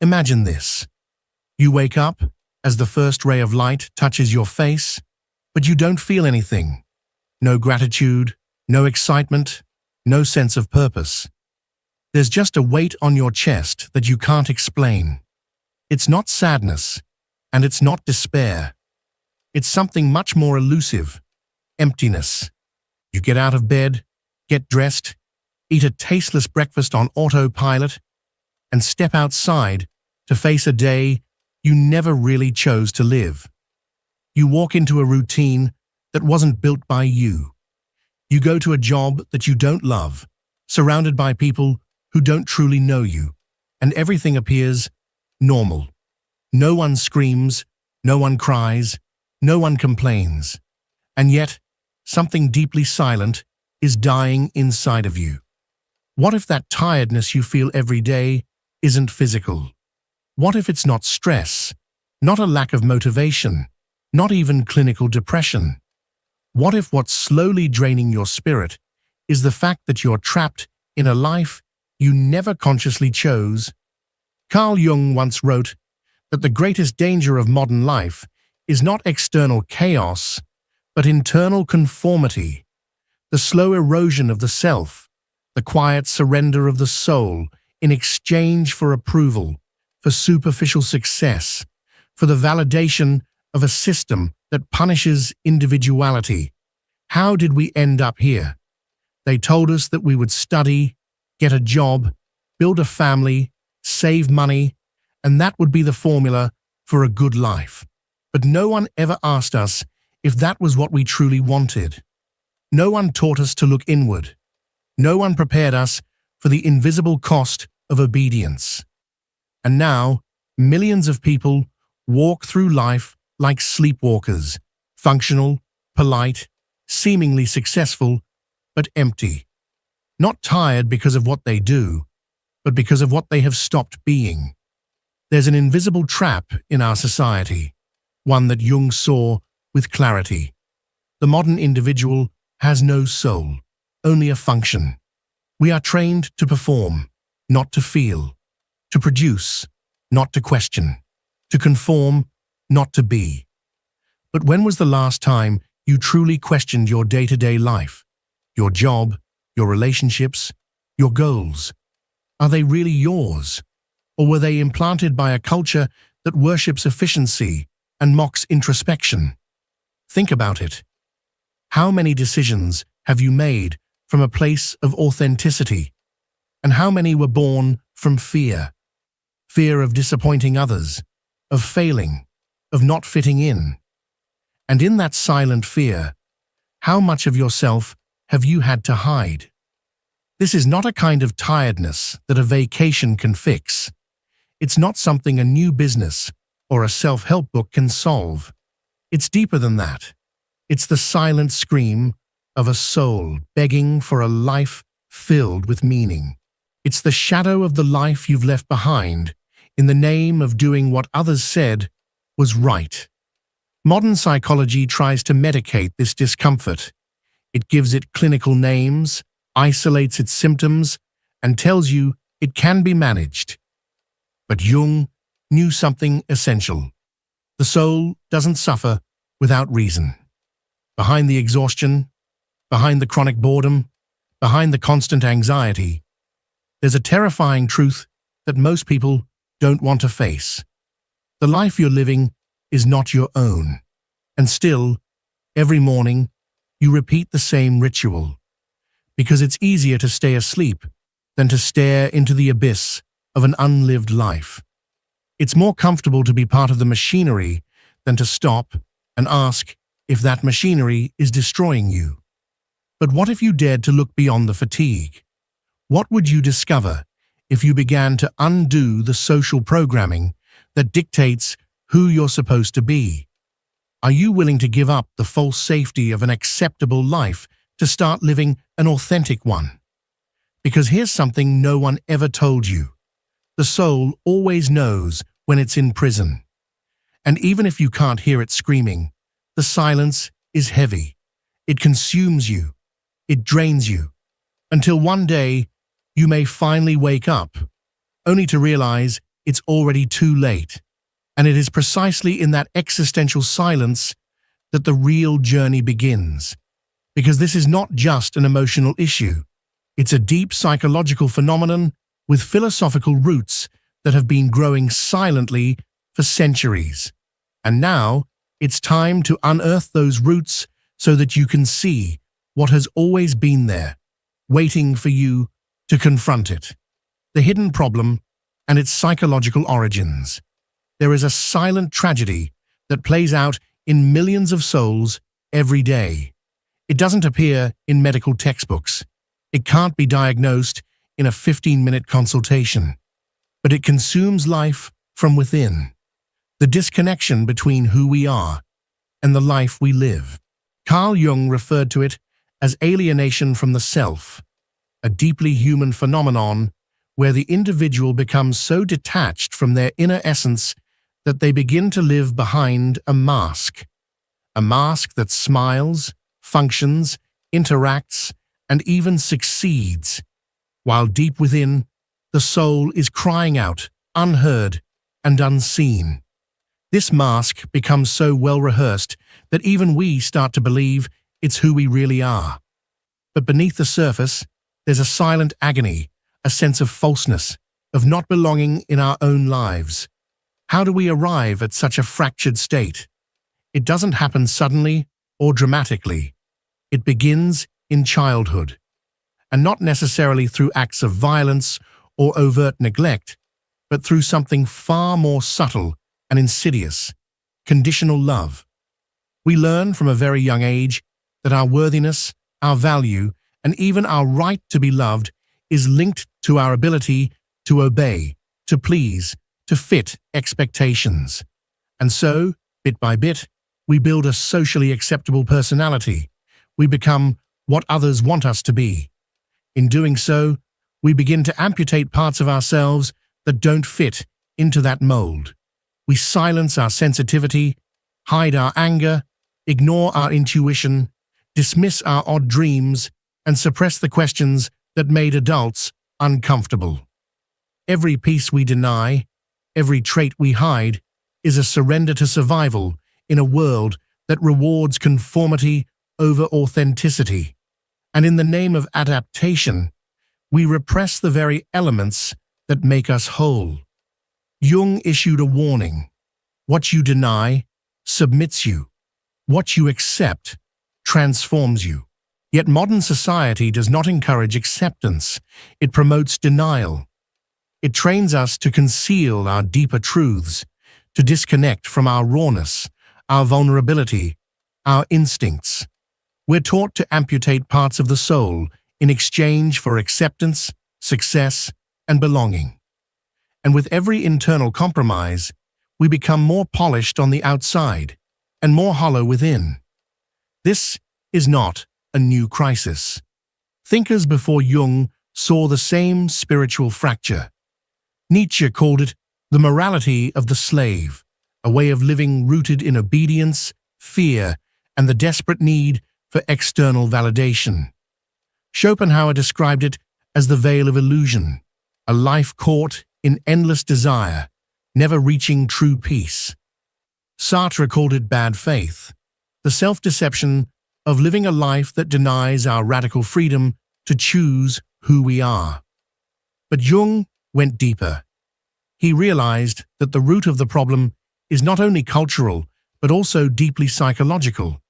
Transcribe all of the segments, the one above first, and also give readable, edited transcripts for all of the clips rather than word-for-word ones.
Imagine this. You wake up as the first ray of light touches your face, but you don't feel anything. No gratitude, no excitement, no sense of purpose. There's just a weight on your chest that you can't explain. It's not sadness, and it's not despair. It's something much more elusive: emptiness. You get out of bed, get dressed, eat a tasteless breakfast on autopilot, and step outside to face a day you never really chose to live. You walk into a routine that wasn't built by you. You go to a job that you don't love, surrounded by people who don't truly know you, and everything appears normal. No one screams, no one cries, no one complains. And yet, something deeply silent is dying inside of you. What if that tiredness you feel every day isn't physical? What if it's not stress, not a lack of motivation, not even clinical depression? What if what's slowly draining your spirit is the fact that you're trapped in a life you never consciously chose? Carl Jung once wrote that the greatest danger of modern life is not external chaos, but internal conformity, the slow erosion of the self, the quiet surrender of the soul in exchange for approval, for superficial success, for the validation of a system that punishes individuality. How did we end up here? They told us that we would study, get a job, build a family, save money, and that would be the formula for a good life. But no one ever asked us if that was what we truly wanted. No one taught us to look inward. No one prepared us for the invisible cost of obedience. And now, millions of people walk through life like sleepwalkers, functional, polite, seemingly successful, but empty. Not tired because of what they do, but because of what they have stopped being. There's an invisible trap in our society, one that Jung saw with clarity. The modern individual has no soul, only a function. We are trained to perform, not to feel, to produce, not to question, to conform, not to be. But when was the last time you truly questioned your day-to-day life, your job, your relationships, your goals? Are they really yours? Or were they implanted by a culture that worships efficiency and mocks introspection? Think about it. How many decisions have you made from a place of authenticity? And how many were born from fear? Fear of disappointing others, of failing, of not fitting in. And in that silent fear, how much of yourself have you had to hide? This is not a kind of tiredness that a vacation can fix. It's not something a new business or a self-help book can solve. It's deeper than that. It's the silent scream of a soul begging for a life filled with meaning. It's the shadow of the life you've left behind in the name of doing what others said was right. Modern psychology tries to medicate this discomfort. It gives it clinical names, isolates its symptoms, and tells you it can be managed. But Jung knew something essential. The soul doesn't suffer without reason. Behind the exhaustion, behind the chronic boredom, behind the constant anxiety, there's a terrifying truth that most people don't want to face. The life you're living is not your own. And still, every morning, you repeat the same ritual. Because it's easier to stay asleep than to stare into the abyss of an unlived life. It's more comfortable to be part of the machinery than to stop and ask if that machinery is destroying you. But what if you dared to look beyond the fatigue? What would you discover if you began to undo the social programming that dictates who you're supposed to be? Are you willing to give up the false safety of an acceptable life to start living an authentic one? Because here's something no one ever told you. The soul always knows when it's in prison. And even if you can't hear it screaming, the silence is heavy. It consumes you. It drains you. Until one day, you may finally wake up, only to realize it's already too late. And it is precisely in that existential silence that the real journey begins. Because this is not just an emotional issue. It's a deep psychological phenomenon with philosophical roots that have been growing silently for centuries. And now, it's time to unearth those roots so that you can see what has always been there, waiting for you to confront it. The hidden problem and its psychological origins. There is a silent tragedy that plays out in millions of souls every day. It doesn't appear in medical textbooks. It can't be diagnosed in a 15-minute consultation. But it consumes life from within. The disconnection between who we are and the life we live. Carl Jung referred to it as alienation from the self, a deeply human phenomenon where the individual becomes so detached from their inner essence that they begin to live behind a mask that smiles, functions, interacts, and even succeeds, while deep within, the soul is crying out, unheard and unseen. This mask becomes so well rehearsed that even we start to believe it's who we really are. But beneath the surface, there's a silent agony, a sense of falseness, of not belonging in our own lives. How do we arrive at such a fractured state? It doesn't happen suddenly or dramatically. It begins in childhood, and not necessarily through acts of violence or overt neglect, but through something far more subtle and insidious: conditional love. We learn from a very young age that our worthiness, our value, and even our right to be loved is linked to our ability to obey, to please, to fit expectations. And so, bit by bit, we build a socially acceptable personality. We become what others want us to be. In doing so, we begin to amputate parts of ourselves that don't fit into that mold. We silence our sensitivity, hide our anger, ignore our intuition, dismiss our odd dreams, and suppress the questions that made adults uncomfortable. Every piece we deny, every trait we hide, is a surrender to survival in a world that rewards conformity over authenticity. And in the name of adaptation, we repress the very elements that make us whole. Jung issued a warning: what you deny submits you. What you accept transforms you. Yet modern society does not encourage acceptance. It promotes denial. It trains us to conceal our deeper truths, to disconnect from our rawness, our vulnerability, our instincts. We're taught to amputate parts of the soul in exchange for acceptance, success, and belonging. And with every internal compromise, we become more polished on the outside and more hollow within. This is not a new crisis. Thinkers before Jung saw the same spiritual fracture. Nietzsche called it the morality of the slave, a way of living rooted in obedience, fear, and the desperate need for external validation. Schopenhauer described it as the veil of illusion, a life caught in endless desire, never reaching true peace. Sartre called it bad faith, the self-deception of living a life that denies our radical freedom to choose who we are. But Jung went deeper. He realized that the root of the problem is not only cultural, but also deeply psychological.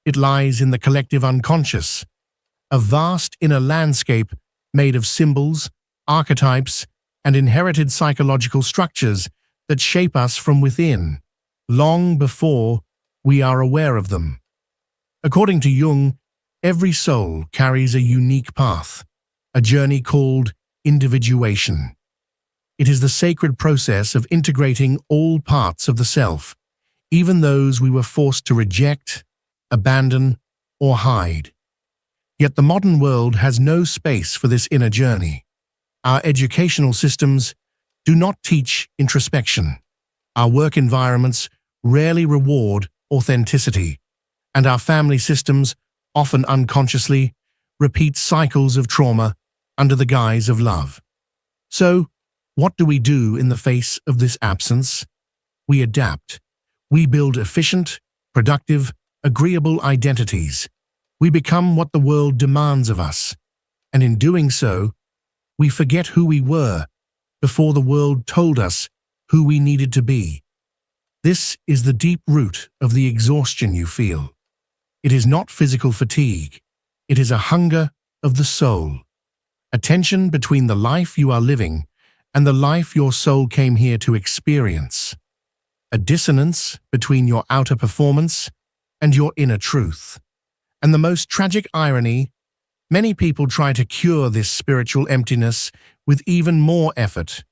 It lies in the collective unconscious, a vast inner landscape made of symbols, archetypes, and inherited psychological structures that shape us from within, long before we are aware of them. According to Jung, every soul carries a unique path, a journey called individuation. It is the sacred process of integrating all parts of the self, even those we were forced to reject, abandon, or hide. Yet the modern world has no space for this inner journey. Our educational systems do not teach introspection. Our work environments rarely reward authenticity, and our family systems, often unconsciously, repeat cycles of trauma under the guise of love. So, What do we do in the face of this absence? We adapt. We build efficient, productive, agreeable identities. We become what the world demands of us. And in doing so, we forget who we were before the world told us who we needed to be. This is the deep root of the exhaustion you feel. It is not physical fatigue. It is a hunger of the soul. A tension between the life you are living and the life your soul came here to experience. A dissonance between your outer performance and your inner truth. And the most tragic irony, many people try to cure this spiritual emptiness with even more effort.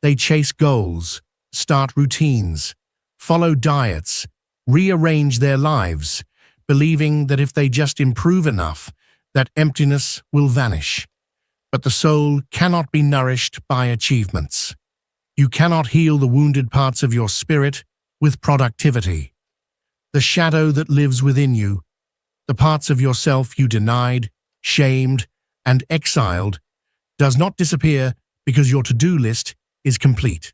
They chase goals, start routines, follow diets, rearrange their lives, believing that if they just improve enough, that emptiness will vanish. But the soul cannot be nourished by achievements. You cannot heal the wounded parts of your spirit with productivity. The shadow that lives within you, the parts of yourself you denied, shamed, and exiled, does not disappear because your to-do list is complete.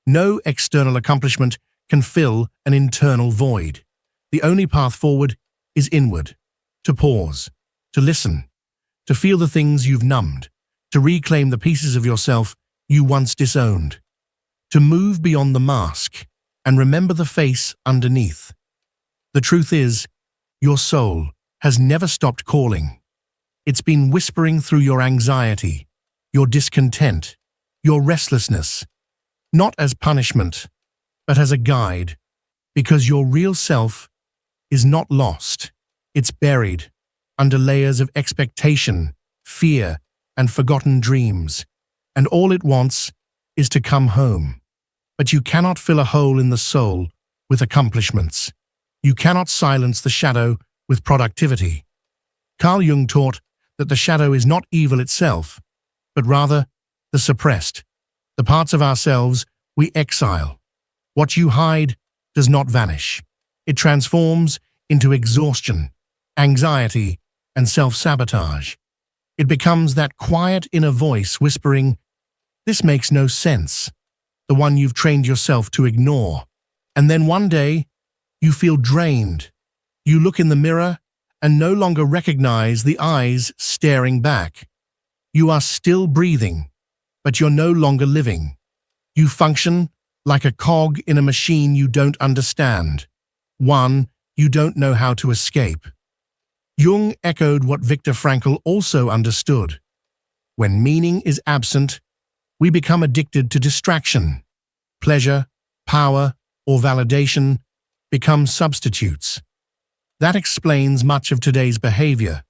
No external accomplishment can fill an internal void. The only path forward is inward, to pause, to listen, to feel the things you've numbed, to reclaim the pieces of yourself you once disowned, to move beyond the mask and remember the face underneath. The truth is, your soul has never stopped calling. It's been whispering through your anxiety, your discontent, your restlessness, not as punishment, but as a guide, because your real self is not lost. It's buried under layers of expectation, fear, and forgotten dreams, and all it wants is to come home. But you cannot fill a hole in the soul with accomplishments. You cannot silence the shadow with productivity. Carl Jung taught that the shadow is not evil itself, but rather the suppressed, the parts of ourselves we exile. What you hide does not vanish. It transforms into exhaustion, anxiety, and self-sabotage. It becomes that quiet inner voice whispering, "This makes no sense," the one you've trained yourself to ignore. And then one day, you feel drained. You look in the mirror and no longer recognize the eyes staring back. You are still breathing, but you're no longer living. You function like a cog in a machine you don't understand, one you don't know how to escape. Jung echoed what Viktor Frankl also understood. When meaning is absent, we become addicted to distraction. Pleasure, power, or validation become substitutes. That explains much of today's behavior.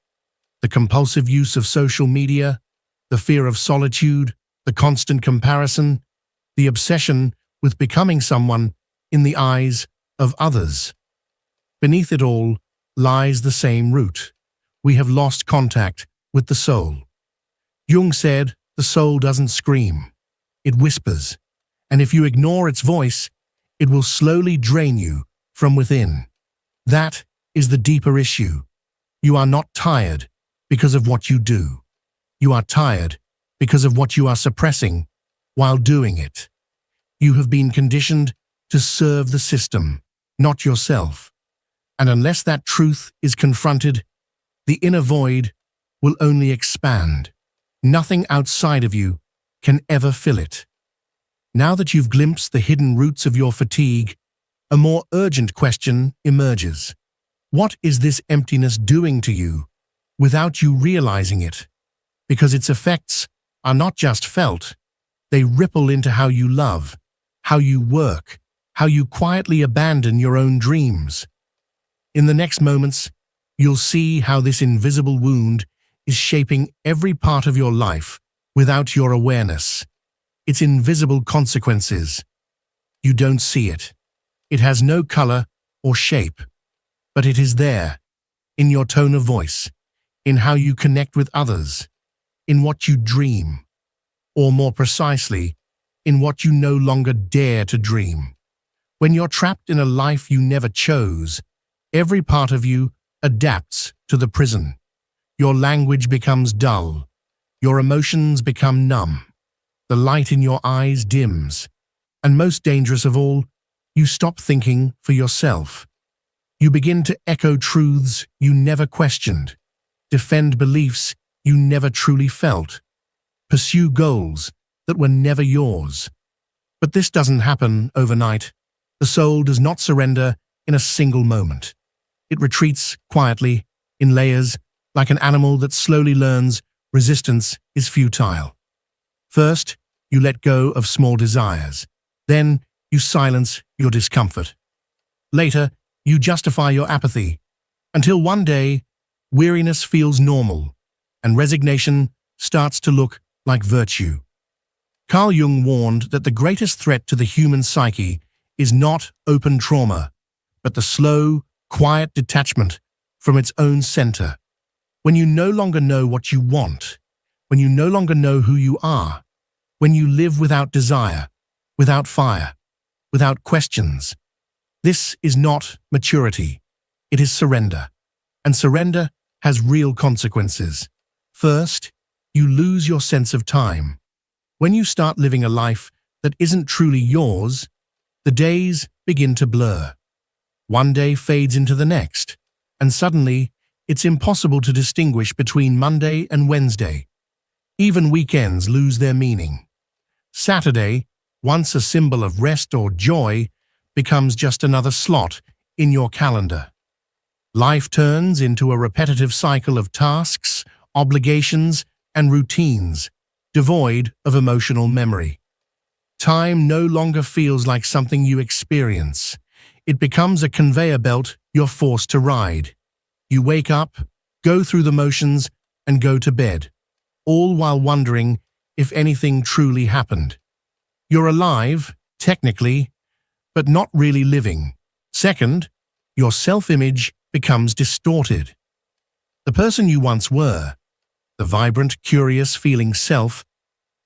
The compulsive use of social media, the fear of solitude, the constant comparison, the obsession with becoming someone in the eyes of others. Beneath it all lies the same root. We have lost contact with the soul. Jung said, the soul doesn't scream. It whispers. And if you ignore its voice, it will slowly drain you from within. That is the deeper issue. You are not tired because of what you do. You are tired because of what you are suppressing while doing it. You have been conditioned to serve the system, not yourself. And unless that truth is confronted, the inner void will only expand. Nothing outside of you can ever fill it. Now that you've glimpsed the hidden roots of your fatigue, a more urgent question emerges. What is this emptiness doing to you without you realizing it? Because its effects are not just felt, they ripple into how you love, how you work, how you quietly abandon your own dreams. In the next moments, you'll see how this invisible wound is shaping every part of your life without your awareness. Its invisible consequences. You don't see it. It has no color or shape, but it is there, in your tone of voice, in how you connect with others, in what you dream, or more precisely, in what you no longer dare to dream. When you're trapped in a life you never chose, every part of you adapts to the prison. Your language becomes dull. Your emotions become numb. The light in your eyes dims. And most dangerous of all, you stop thinking for yourself. You begin to echo truths you never questioned, defend beliefs you never truly felt, pursue goals that were never yours. But this doesn't happen overnight. The soul does not surrender in a single moment. It retreats quietly, in layers, like an animal that slowly learns resistance is futile. First, you let go of small desires. Then, you silence your discomfort. Later, you justify your apathy, until one day, weariness feels normal, and resignation starts to look like virtue. Carl Jung warned that the greatest threat to the human psyche is not open trauma, but the slow, quiet detachment from its own center. When you no longer know what you want, when you no longer know who you are, when you live without desire, without fire, without questions. This is not maturity. It is surrender. And surrender has real consequences. First, you lose your sense of time. When you start living a life that isn't truly yours, the days begin to blur. One day fades into the next, and suddenly it's impossible to distinguish between Monday and Wednesday. Even weekends lose their meaning. Saturday, once a symbol of rest or joy, becomes just another slot in your calendar. Life turns into a repetitive cycle of tasks, obligations, and routines, devoid of emotional memory. Time no longer feels like something you experience. It becomes a conveyor belt you're forced to ride. You wake up, go through the motions, and go to bed, all while wondering if anything truly happened. You're alive, technically, but not really living. Second, your self-image becomes distorted. The person you once were, the vibrant, curious feeling self,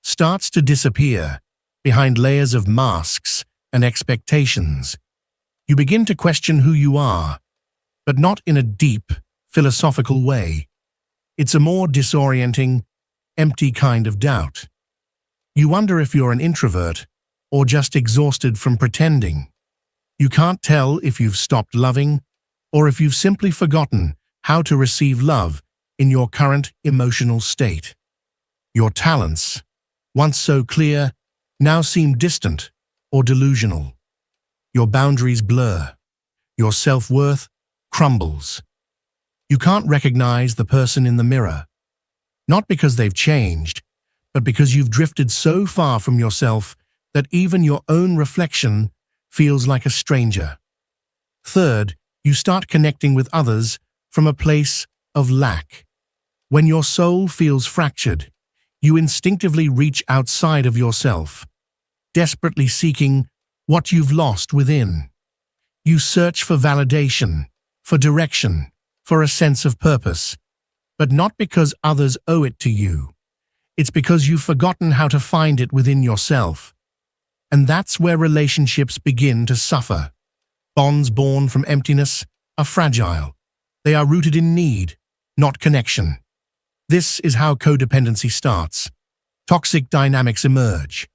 starts to disappear behind layers of masks and expectations. You begin to question who you are, but not in a deep, philosophical way. It's a more disorienting, empty kind of doubt. You wonder if you're an introvert or just exhausted from pretending. You can't tell if you've stopped loving or if you've simply forgotten how to receive love in your current emotional state. Your talents, once so clear, now seem distant or delusional. Your boundaries blur. Your self-worth crumbles. You can't recognize the person in the mirror, not because they've changed, but because you've drifted so far from yourself that even your own reflection feels like a stranger. Third, you start connecting with others from a place of lack. When your soul feels fractured, you instinctively reach outside of yourself, desperately seeking what you've lost within. You search for validation, for direction, for a sense of purpose, but not because others owe it to you. It's because you've forgotten how to find it within yourself. And that's where relationships begin to suffer. Bonds born from emptiness are fragile. They are rooted in need, not connection. This is how codependency starts. Toxic dynamics emerge.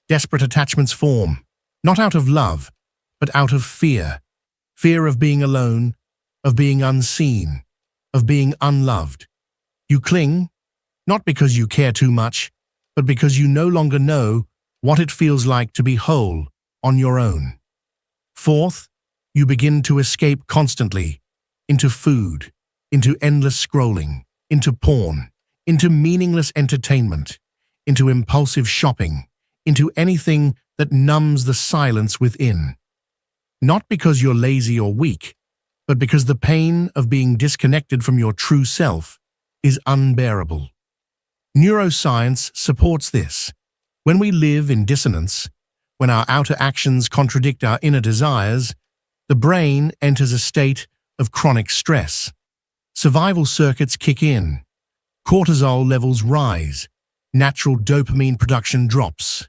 Desperate attachments form, not out of love, but out of fear. Fear of being alone, of being unseen, of being unloved. You cling, not because you care too much, but because you no longer know what it feels like to be whole on your own. Fourth, you begin to escape constantly, into food, into endless scrolling, into porn, into meaningless entertainment, into impulsive shopping, into anything that numbs the silence within. Not because you're lazy or weak, but because the pain of being disconnected from your true self is unbearable. Neuroscience supports this. When we live in dissonance, when our outer actions contradict our inner desires, the brain enters a state of chronic stress. Survival circuits kick in. Cortisol levels rise. Natural dopamine production drops.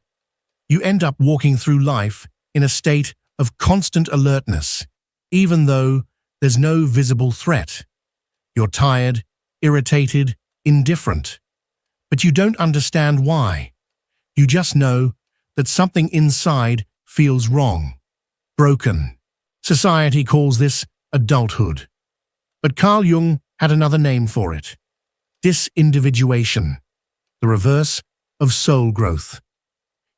You end up walking through life in a state of constant alertness, even though there's no visible threat. You're tired, irritated, indifferent. But you don't understand why. You just know that something inside feels wrong, broken. Society calls this adulthood. But Carl Jung had another name for it: disindividuation, the reverse of soul growth.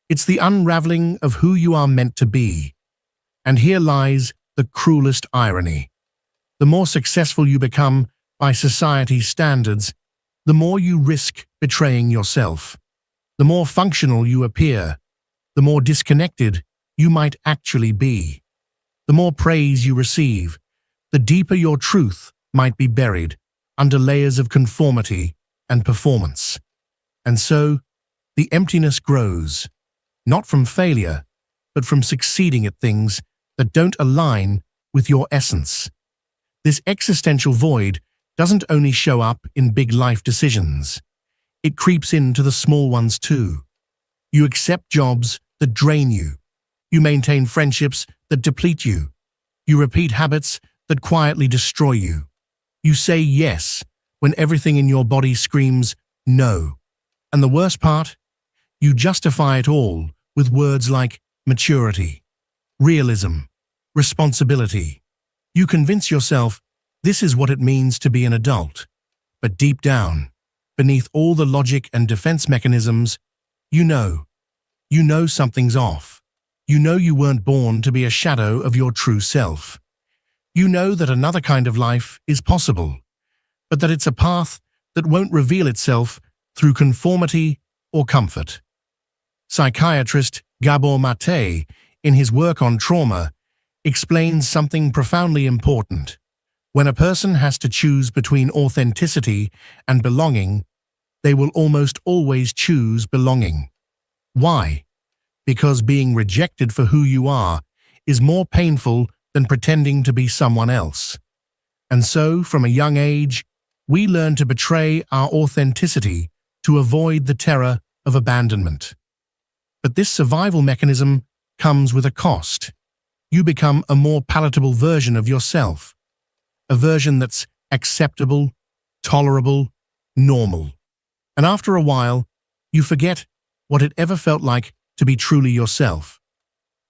It's the unraveling of who you are meant to be. And here lies the cruelest irony. The more successful you become by society's standards, the more you risk betraying yourself. The more functional you appear, the more disconnected you might actually be. The more praise you receive, the deeper your truth might be buried under layers of conformity and performance. And so, the emptiness grows, not from failure, but from succeeding at things that don't align with your essence. This existential void doesn't only show up in big life decisions. It creeps into the small ones too. You accept jobs that drain you. You maintain friendships that deplete you. You repeat habits that quietly destroy you. You say yes when everything in your body screams no. And the worst part? You justify it all with words like maturity, realism, responsibility. You convince yourself this is what it means to be an adult. But deep down, beneath all the logic and defense mechanisms, you know something's off. You know you weren't born to be a shadow of your true self. You know that another kind of life is possible, but that it's a path that won't reveal itself through conformity or comfort. Psychiatrist Gabor Mate, in his work on trauma, explains something profoundly important. When a person has to choose between authenticity and belonging, they will almost always choose belonging. Why? Because being rejected for who you are is more painful than pretending to be someone else. And so, from a young age, we learn to betray our authenticity to avoid the terror of abandonment. But this survival mechanism comes with a cost. You become a more palatable version of yourself, a version that's acceptable, tolerable, normal. And after a while, you forget what it ever felt like to be truly yourself.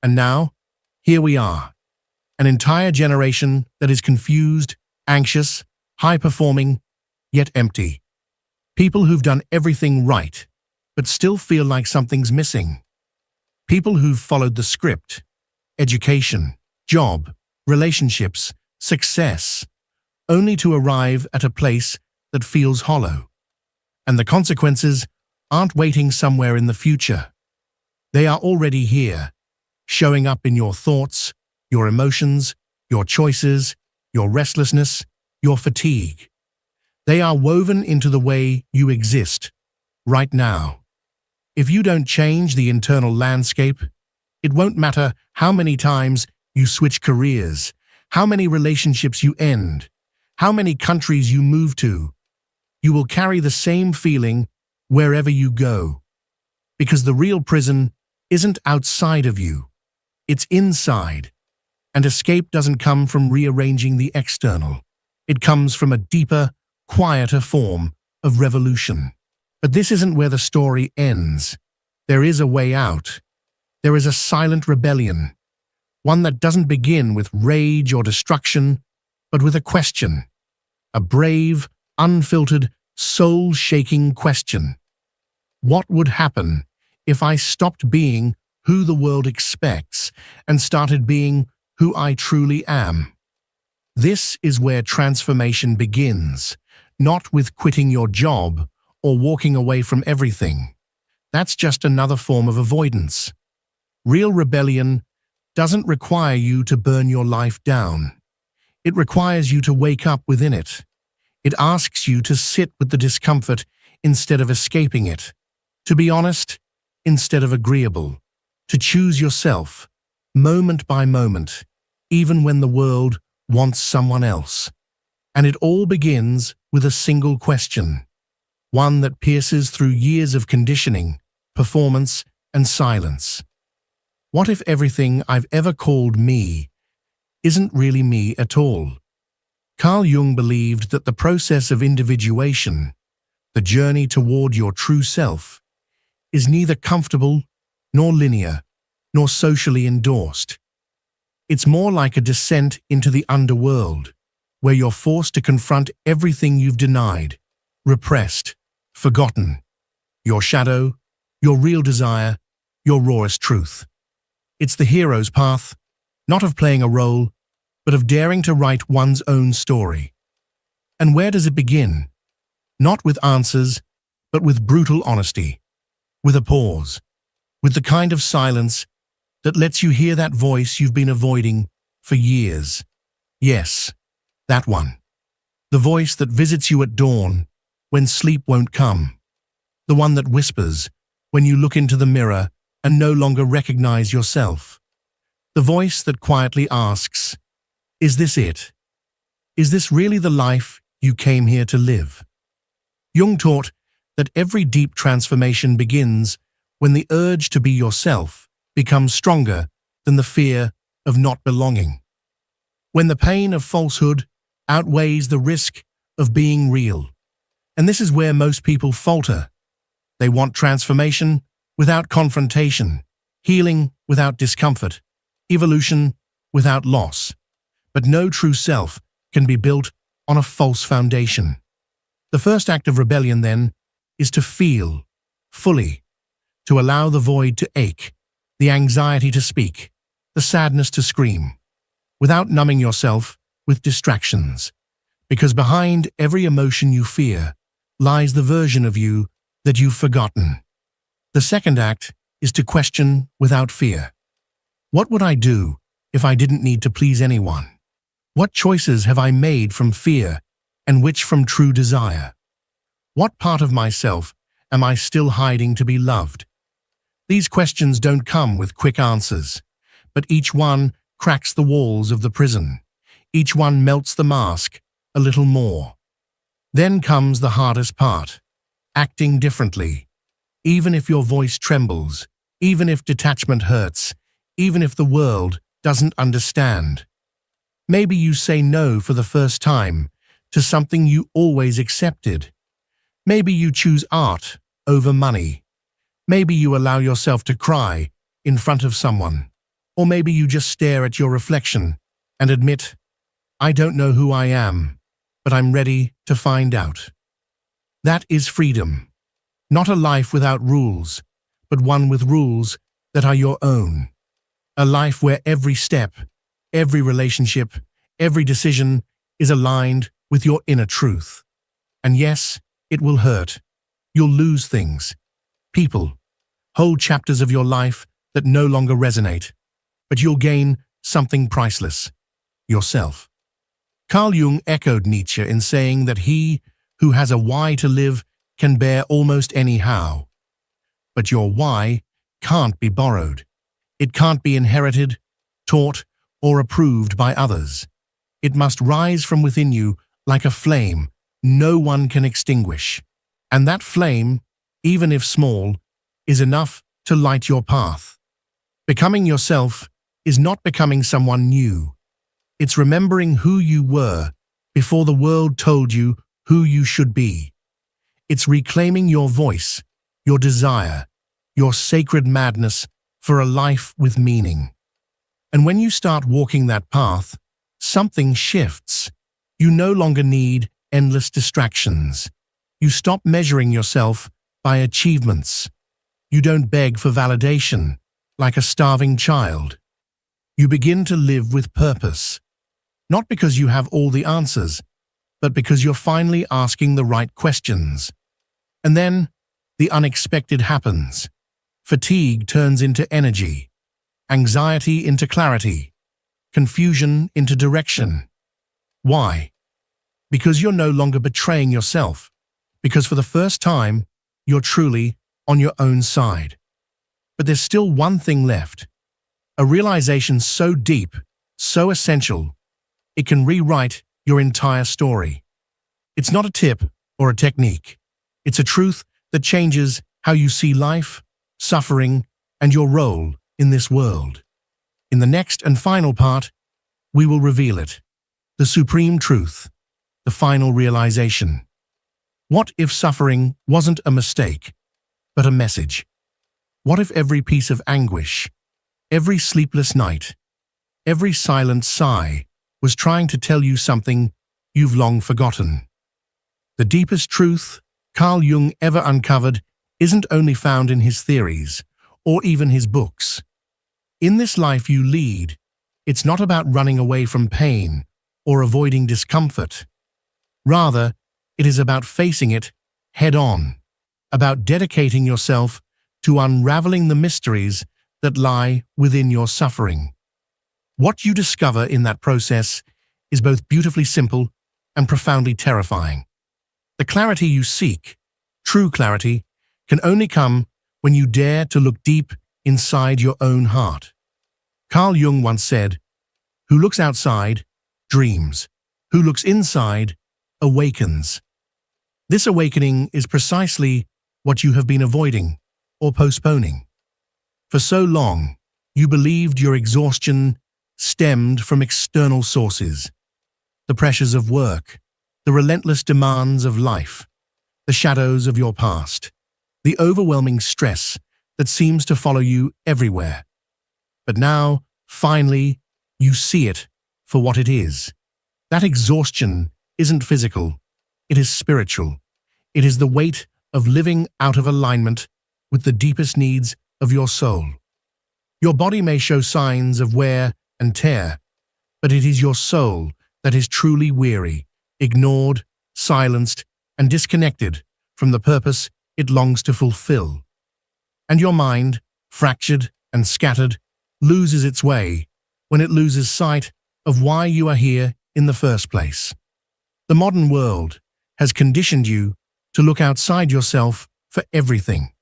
And now, here we are, an entire generation that is confused, anxious, high-performing, yet empty. People who've done everything right, but still feel like something's missing. People who've followed the script: education, job, relationships, success, only to arrive at a place that feels hollow. And the consequences aren't waiting somewhere in the future. They are already here, showing up in your thoughts, your emotions, your choices, your restlessness, your fatigue. They are woven into the way you exist, right now. If you don't change the internal landscape, it won't matter how many times you switch careers, how many relationships you end, how many countries you move to. You will carry the same feeling wherever you go. Because the real prison isn't outside of you, it's inside. And escape doesn't come from rearranging the external. It comes from a deeper, quieter form of revolution. But this isn't where the story ends. There is a way out. There is a silent rebellion, one that doesn't begin with rage or destruction, but with a question. A brave, unfiltered, soul-shaking question. What would happen if I stopped being who the world expects and started being who I truly am? This is where transformation begins, not with quitting your job or walking away from everything. That's just another form of avoidance. Real rebellion doesn't require you to burn your life down. It requires you to wake up within it. It asks you to sit with the discomfort instead of escaping it, to be honest instead of agreeable, to choose yourself, moment by moment, even when the world wants someone else. And it all begins with a single question, one that pierces through years of conditioning, performance, and silence. What if everything I've ever called me isn't really me at all? Carl Jung believed that the process of individuation, the journey toward your true self, is neither comfortable, nor linear, nor socially endorsed. It's more like a descent into the underworld, where you're forced to confront everything you've denied, repressed, forgotten. Your shadow, your real desire, your rawest truth. It's the hero's path, not of playing a role, but of daring to write one's own story. And where does it begin? Not with answers, but with brutal honesty, with a pause, with the kind of silence that lets you hear that voice you've been avoiding for years. Yes, that one. The voice that visits you at dawn when sleep won't come. The one that whispers when you look into the mirror and no longer recognize yourself. The voice that quietly asks, "Is this it? Is this really the life you came here to live?" Jung taught that every deep transformation begins when the urge to be yourself becomes stronger than the fear of not belonging. When the pain of falsehood outweighs the risk of being real. And this is where most people falter. They want transformation without confrontation, healing without discomfort, evolution without loss. But no true self can be built on a false foundation. The first act of rebellion, then, is to feel fully, to allow the void to ache, the anxiety to speak, the sadness to scream, without numbing yourself with distractions. Because behind every emotion you fear lies the version of you that you've forgotten. The second act is to question without fear. What would I do if I didn't need to please anyone? What choices have I made from fear and which from true desire? What part of myself am I still hiding to be loved? These questions don't come with quick answers, but each one cracks the walls of the prison. Each one melts the mask a little more. Then comes the hardest part, acting differently. Even if your voice trembles, even if detachment hurts, even if the world doesn't understand. Maybe you say no for the first time to something you always accepted. Maybe you choose art over money. Maybe you allow yourself to cry in front of someone. Or maybe you just stare at your reflection and admit, "I don't know who I am, but I'm ready to find out." That is freedom. Not a life without rules, but one with rules that are your own. A life where every step, every relationship, every decision is aligned with your inner truth. And yes, it will hurt. You'll lose things, people, whole chapters of your life that no longer resonate. But you'll gain something priceless, yourself. Carl Jung echoed Nietzsche in saying that he who has a why to live can bear almost any how. But your why can't be borrowed. It can't be inherited, taught, or approved by others. It must rise from within you like a flame no one can extinguish. And that flame, even if small, is enough to light your path. Becoming yourself is not becoming someone new. It's remembering who you were before the world told you who you should be. It's reclaiming your voice, your desire, your sacred madness for a life with meaning. And when you start walking that path, something shifts. You no longer need endless distractions. You stop measuring yourself by achievements. You don't beg for validation like a starving child. You begin to live with purpose. Not because you have all the answers, but because you're finally asking the right questions. And then, the unexpected happens. Fatigue turns into energy, anxiety into clarity, confusion into direction. Why? Because you're no longer betraying yourself. Because for the first time, you're truly on your own side. But there's still one thing left. A realization so deep, so essential, it can rewrite your entire story. It's not a tip or a technique. It's a truth that changes how you see life, suffering, and your role in this world. In the next and final part, we will reveal it. The supreme truth, the final realization. What if suffering wasn't a mistake, but a message? What if every piece of anguish, every sleepless night, every silent sigh was trying to tell you something you've long forgotten? The deepest truth Carl Jung ever uncovered isn't only found in his theories or even his books. In this life you lead, it's not about running away from pain or avoiding discomfort. Rather, it is about facing it head-on, about dedicating yourself to unraveling the mysteries that lie within your suffering. What you discover in that process is both beautifully simple and profoundly terrifying. The clarity you seek, true clarity, can only come when you dare to look deep inside your own heart. Carl Jung once said, "Who looks outside, dreams. Who looks inside, awakens." This awakening is precisely what you have been avoiding or postponing. For so long, you believed your exhaustion stemmed from external sources, the pressures of work, the relentless demands of life, the shadows of your past, the overwhelming stress that seems to follow you everywhere. But now, finally, you see it for what it is. That exhaustion isn't physical, it is spiritual. It is the weight of living out of alignment with the deepest needs of your soul. Your body may show signs of wear and tear, but it is your soul that is truly weary, ignored, silenced, and disconnected from the purpose it longs to fulfill. And your mind, fractured and scattered, loses its way when it loses sight of why you are here in the first place. The modern world has conditioned you to look outside yourself for everything,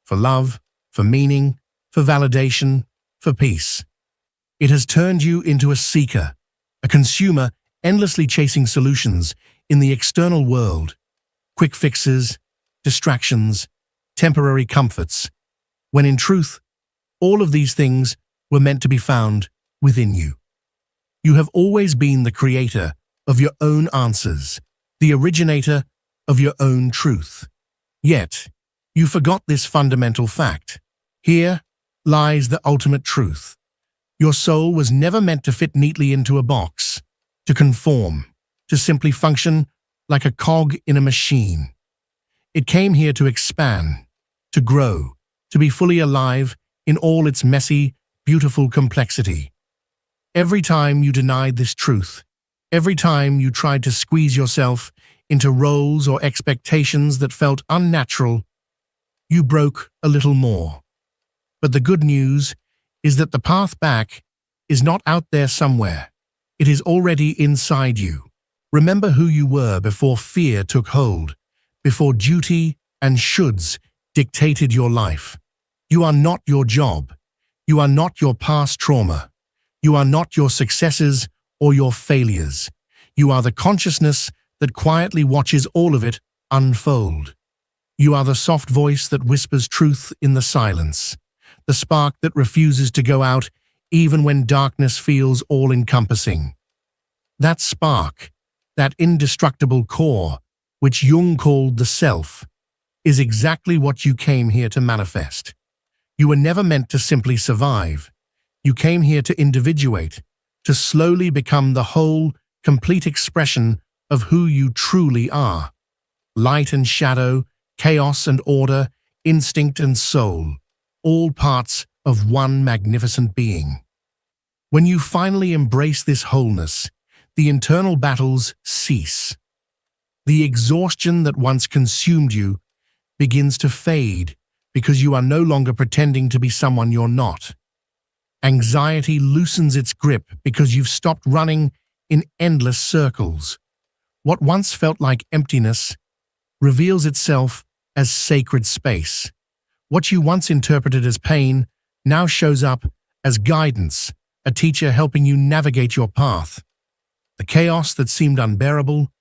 for love, for meaning, for validation, for peace. It has turned you into a seeker, a consumer endlessly chasing solutions in the external world, quick fixes, distractions, temporary comforts, when in truth, all of these things were meant to be found within you. You have always been the creator of your own answers, the originator of your own truth. Yet, you forgot this fundamental fact. Here lies the ultimate truth. Your soul was never meant to fit neatly into a box, to conform, to simply function like a cog in a machine. It came here to expand, to grow, to be fully alive in all its messy, beautiful complexity. Every time you denied this truth, every time you tried to squeeze yourself into roles or expectations that felt unnatural, you broke a little more. But the good news is that the path back is not out there somewhere. It is already inside you. Remember who you were before fear took hold, before duty and shoulds dictated your life. You are not your job. You are not your past trauma. You are not your successes or your failures. You are the consciousness that quietly watches all of it unfold. You are the soft voice that whispers truth in the silence, the spark that refuses to go out even when darkness feels all-encompassing. That spark, that indestructible core, which Jung called the self, is exactly what you came here to manifest. You were never meant to simply survive. You came here to individuate, to slowly become the whole, complete expression of who you truly are. Light and shadow, chaos and order, instinct and soul, all parts of one magnificent being. When you finally embrace this wholeness, the internal battles cease. The exhaustion that once consumed you begins to fade because you are no longer pretending to be someone you're not. Anxiety loosens its grip because you've stopped running in endless circles. What once felt like emptiness reveals itself as sacred space. What you once interpreted as pain now shows up as guidance, a teacher helping you navigate your path. The chaos that seemed unbearable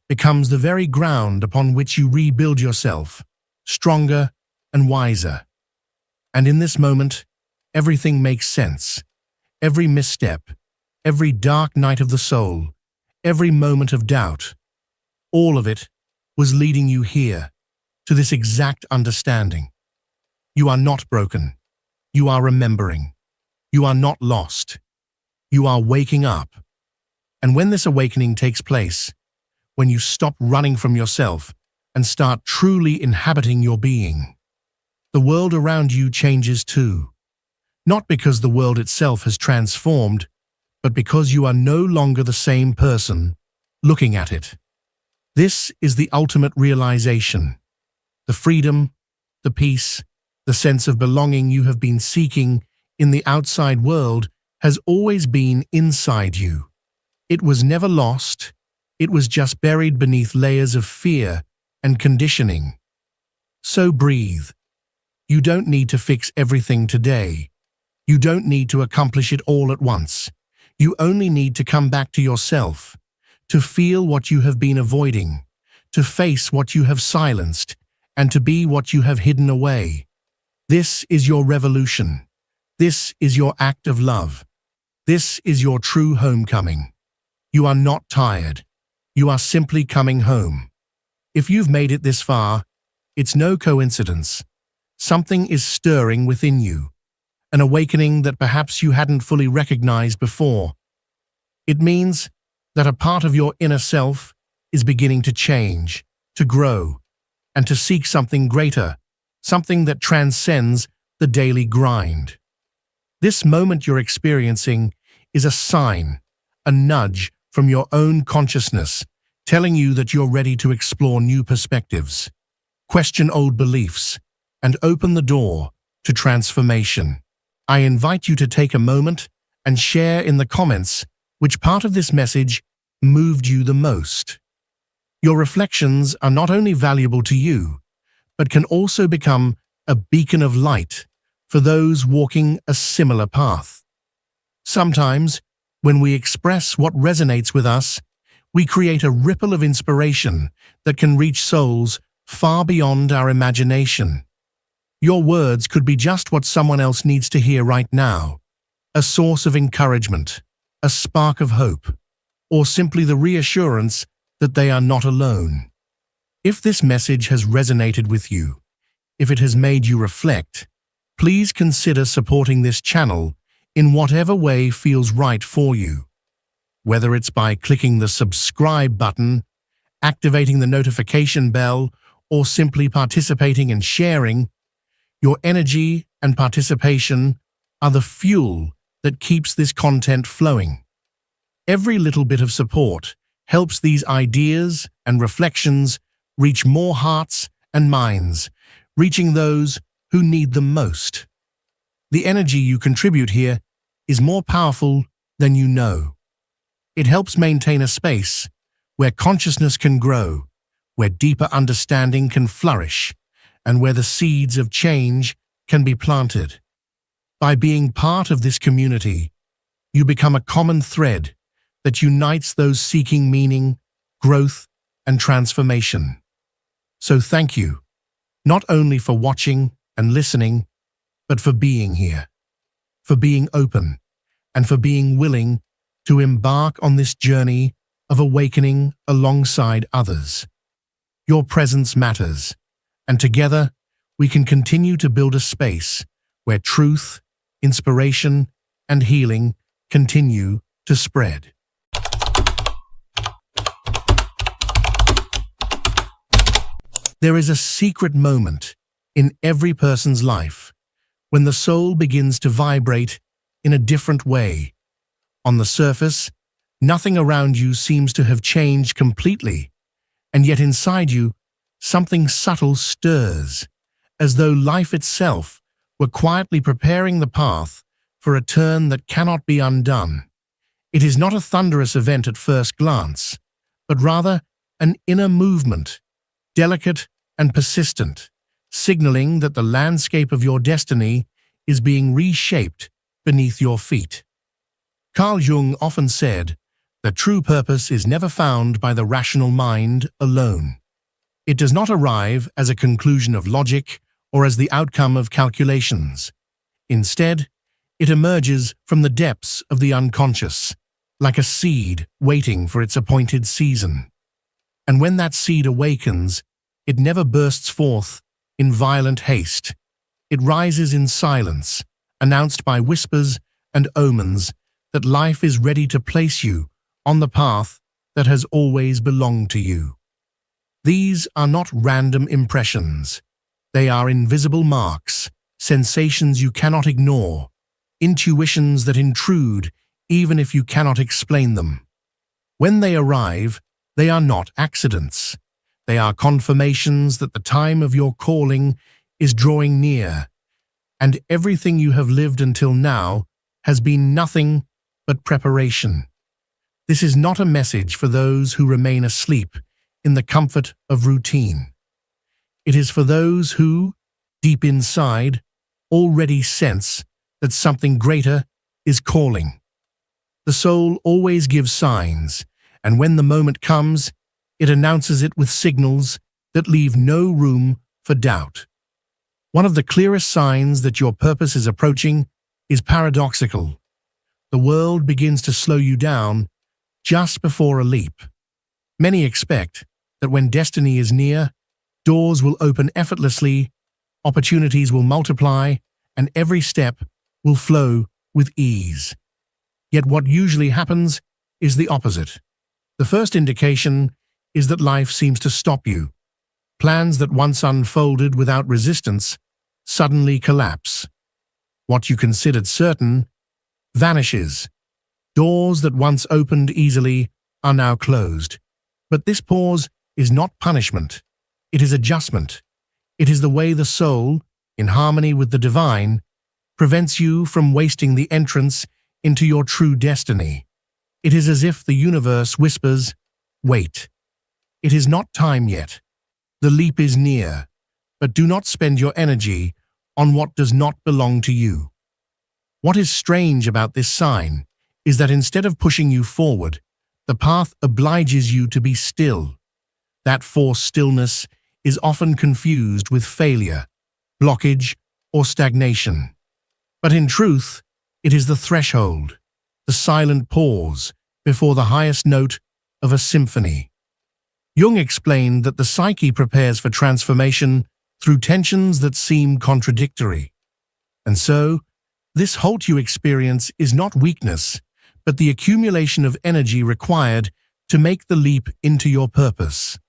becomes the very ground upon which you rebuild yourself, stronger and wiser. And in this moment, everything makes sense. Every misstep, every dark night of the soul, every moment of doubt, all of it was leading you here, to this exact understanding. You are not broken. You are remembering. You are not lost. You are waking up. And when this awakening takes place, when you stop running from yourself and start truly inhabiting your being, the world around you changes too. Not because the world itself has transformed, but because you are no longer the same person looking at it. This is the ultimate realization. The freedom, the peace, the sense of belonging you have been seeking in the outside world has always been inside you. It was never lost. It was just buried beneath layers of fear and conditioning. So breathe. You don't need to fix everything today. You don't need to accomplish it all at once. You only need to come back to yourself, to feel what you have been avoiding, to face what you have silenced, and to be what you have hidden away. This is your revolution. This is your act of love. This is your true homecoming. You are not tired. You are simply coming home. If you've made it this far, it's no coincidence. Something is stirring within you, an awakening that perhaps you hadn't fully recognized before. It means that a part of your inner self is beginning to change, to grow, and to seek something greater, something that transcends the daily grind. This moment you're experiencing is a sign, a nudge from your own consciousness, telling you that you're ready to explore new perspectives, question old beliefs, and open the door to transformation. I invite you to take a moment and share in the comments which part of this message moved you the most. Your reflections are not only valuable to you, but can also become a beacon of light for those walking a similar path. Sometimes, when we express what resonates with us, we create a ripple of inspiration that can reach souls far beyond our imagination. Your words could be just what someone else needs to hear right now, a source of encouragement, a spark of hope, or simply the reassurance that they are not alone. If this message has resonated with you, if it has made you reflect, please consider supporting this channel in whatever way feels right for you. Whether it's by clicking the subscribe button, activating the notification bell, or simply participating and sharing, your energy and participation are the fuel that keeps this content flowing. Every little bit of support helps these ideas and reflections reach more hearts and minds, reaching those who need them most. The energy you contribute here is more powerful than you know. It helps maintain a space where consciousness can grow, where deeper understanding can flourish, and where the seeds of change can be planted. By being part of this community, you become a common thread that unites those seeking meaning, growth, and transformation. So thank you, not only for watching and listening, but for being here, for being open, and for being willing to embark on this journey of awakening alongside others. Your presence matters, and together we can continue to build a space where truth, inspiration, and healing continue to spread. There is a secret moment in every person's life when the soul begins to vibrate in a different way. On the surface, nothing around you seems to have changed completely, and yet inside you, something subtle stirs, as though life itself were quietly preparing the path for a turn that cannot be undone. It is not a thunderous event at first glance, but rather an inner movement, delicate and persistent, signaling that the landscape of your destiny is being reshaped beneath your feet. Carl Jung often said that true purpose is never found by the rational mind alone. It does not arrive as a conclusion of logic or as the outcome of calculations. Instead, it emerges from the depths of the unconscious, like a seed waiting for its appointed season. And when that seed awakens, it never bursts forth in violent haste. It rises in silence, announced by whispers and omens that life is ready to place you on the path that has always belonged to you. These are not random impressions. They are invisible marks, sensations you cannot ignore, intuitions that intrude even if you cannot explain them. When they arrive, they are not accidents. They are confirmations that the time of your calling is drawing near, and everything you have lived until now has been nothing but preparation. This is not a message for those who remain asleep in the comfort of routine. It is for those who, deep inside, already sense that something greater is calling. The soul always gives signs, and when the moment comes, it announces it with signals that leave no room for doubt. One of the clearest signs that your purpose is approaching is paradoxical. The world begins to slow you down just before a leap. Many expect that when destiny is near, doors will open effortlessly, opportunities will multiply, and every step will flow with ease. Yet what usually happens is the opposite. The first indication is that life seems to stop you. Plans that once unfolded without resistance suddenly collapse. What you considered certain vanishes. Doors that once opened easily are now closed. But this pause is not punishment. It is adjustment. It is the way the soul, in harmony with the divine, prevents you from wasting the entrance into your true destiny. It is as if the universe whispers, "Wait. It is not time yet. The leap is near, but do not spend your energy on what does not belong to you." What is strange about this sign is that instead of pushing you forward, the path obliges you to be still. That forced stillness is often confused with failure, blockage, or stagnation. But in truth, it is the threshold, the silent pause before the highest note of a symphony. Jung explained that the psyche prepares for transformation through tensions that seem contradictory. And so, this halt you experience is not weakness, but the accumulation of energy required to make the leap into your purpose.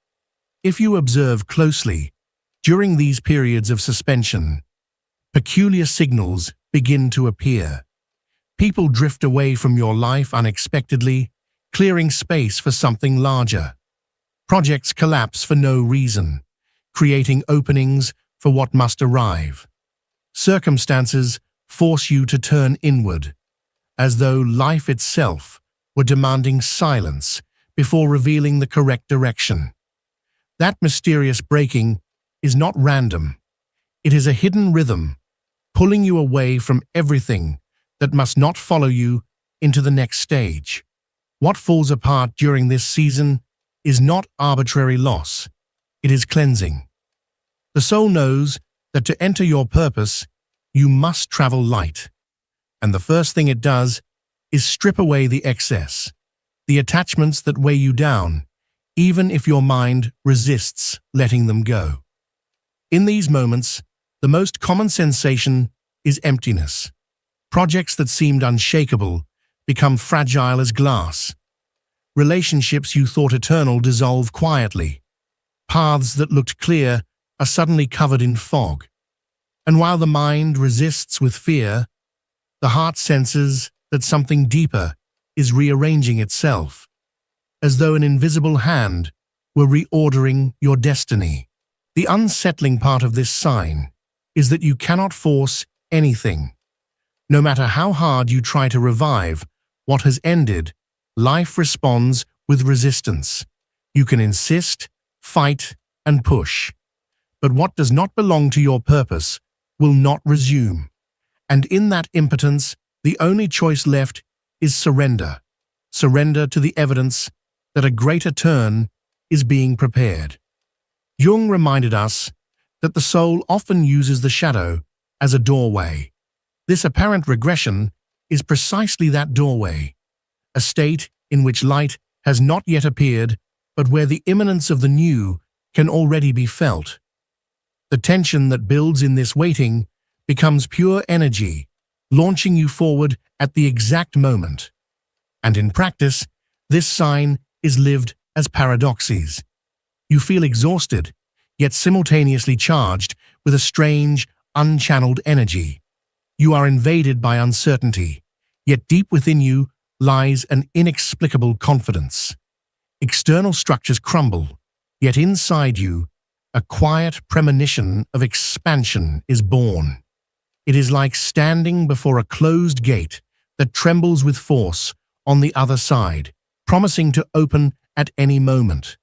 If you observe closely, during these periods of suspension, peculiar signals begin to appear. People drift away from your life unexpectedly, clearing space for something larger. Projects collapse for no reason, creating openings for what must arrive. Circumstances force you to turn inward, as though life itself were demanding silence before revealing the correct direction. That mysterious breaking is not random. It is a hidden rhythm, pulling you away from everything that must not follow you into the next stage. What falls apart during this season is not arbitrary loss. It is cleansing. The soul knows that to enter your purpose, you must travel light. And the first thing it does is strip away the excess, the attachments that weigh you down, even if your mind resists letting them go. In these moments, the most common sensation is emptiness. Projects that seemed unshakable become fragile as glass. Relationships you thought eternal dissolve quietly. Paths that looked clear are suddenly covered in fog. And while the mind resists with fear, the heart senses that something deeper is rearranging itself, as though an invisible hand were reordering your destiny. The unsettling part of this sign is that you cannot force anything. No matter how hard you try to revive what has ended, life responds with resistance. You can insist, fight, and push. But what does not belong to your purpose will not resume. And in that impotence, the only choice left is surrender. Surrender to the evidence that a greater turn is being prepared. Jung reminded us that the soul often uses the shadow as a doorway. This apparent regression is precisely that doorway, a state in which light has not yet appeared, but where the imminence of the new can already be felt. The tension that builds in this waiting becomes pure energy, launching you forward at the exact moment. And in practice, this sign is lived as paradoxes. You feel exhausted, yet simultaneously charged with a strange, unchanneled energy. You are invaded by uncertainty, yet deep within you lies an inexplicable confidence. External structures crumble, yet inside you, a quiet premonition of expansion is born. It is like standing before a closed gate that trembles with force on the other side, promising to open at any moment.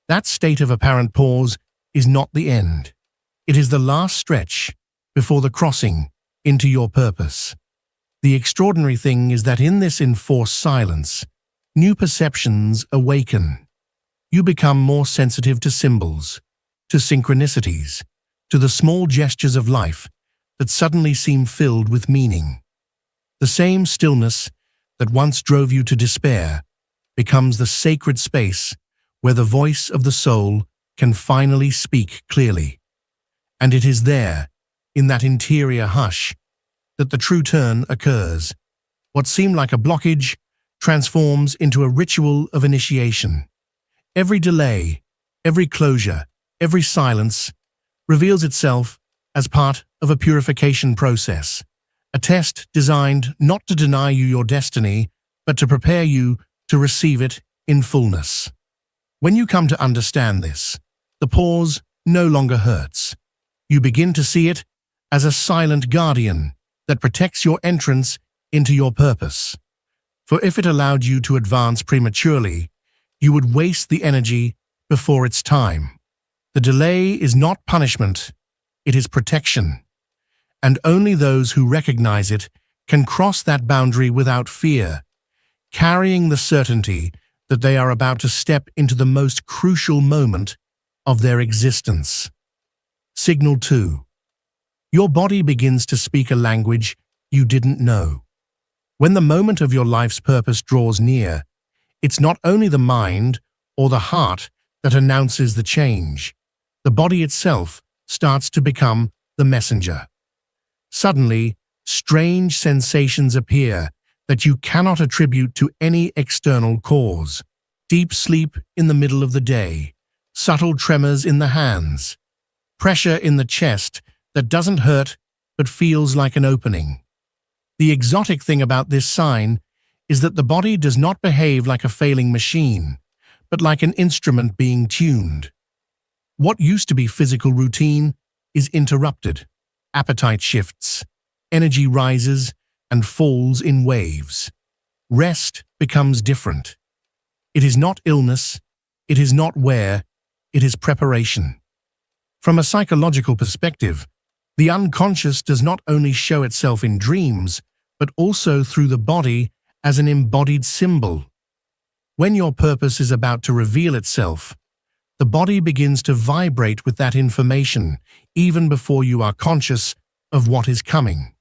That state of apparent pause is not the end. It is the last stretch before the crossing into your purpose. The extraordinary thing is that in this enforced silence, new perceptions awaken. You become more sensitive to symbols, to synchronicities, to the small gestures of life that suddenly seem filled with meaning. The same stillness that once drove you to despair becomes the sacred space where the voice of the soul can finally speak clearly. And it is there, in that interior hush, that the true turn occurs. What seemed like a blockage transforms into a ritual of initiation. Every delay, every closure, every silence reveals itself as part of a purification process, a test designed not to deny you your destiny, but to prepare you to receive it in fullness. When you come to understand this, the pause no longer hurts. You begin to see it as a silent guardian that protects your entrance into your purpose. For if it allowed you to advance prematurely, you would waste the energy before its time. The delay is not punishment, it is protection. And only those who recognize it can cross that boundary without fear, carrying the certainty that they are about to step into the most crucial moment of their existence. Signal 2. Your body begins to speak a language you didn't know. When the moment of your life's purpose draws near, it's not only the mind or the heart that announces the change. The body itself starts to become the messenger. Suddenly, strange sensations appear that you cannot attribute to any external cause. Deep sleep in the middle of the day, subtle tremors in the hands, pressure in the chest that doesn't hurt but feels like an opening. The exotic thing about this sign is that the body does not behave like a failing machine, but like an instrument being tuned. What used to be physical routine is interrupted. Appetite shifts, energy rises and falls in waves. Rest becomes different. It is not illness, it is not wear, it is preparation. From a psychological perspective, the unconscious does not only show itself in dreams, but also through the body as an embodied symbol. When your purpose is about to reveal itself, the body begins to vibrate with that information even before you are conscious of what is coming.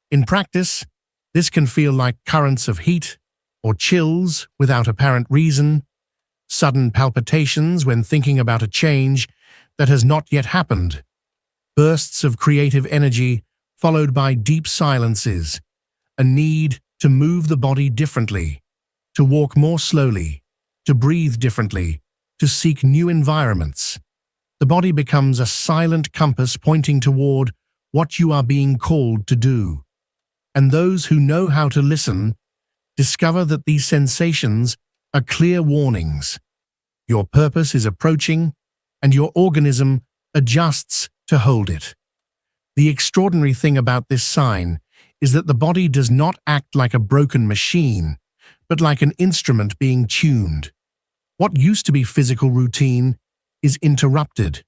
In practice, this can feel like currents of heat or chills without apparent reason, sudden palpitations when thinking about a change that has not yet happened, bursts of creative energy followed by deep silences, a need to move the body differently, to walk more slowly, to breathe differently, to seek new environments. The body becomes a silent compass pointing toward what you are being called to do. And those who know how to listen discover that these sensations are clear warnings. Your purpose is approaching, and your organism adjusts to hold it. The extraordinary thing about this sign is that the body does not act like a broken machine, but like an instrument being tuned. What used to be physical routine is interrupted.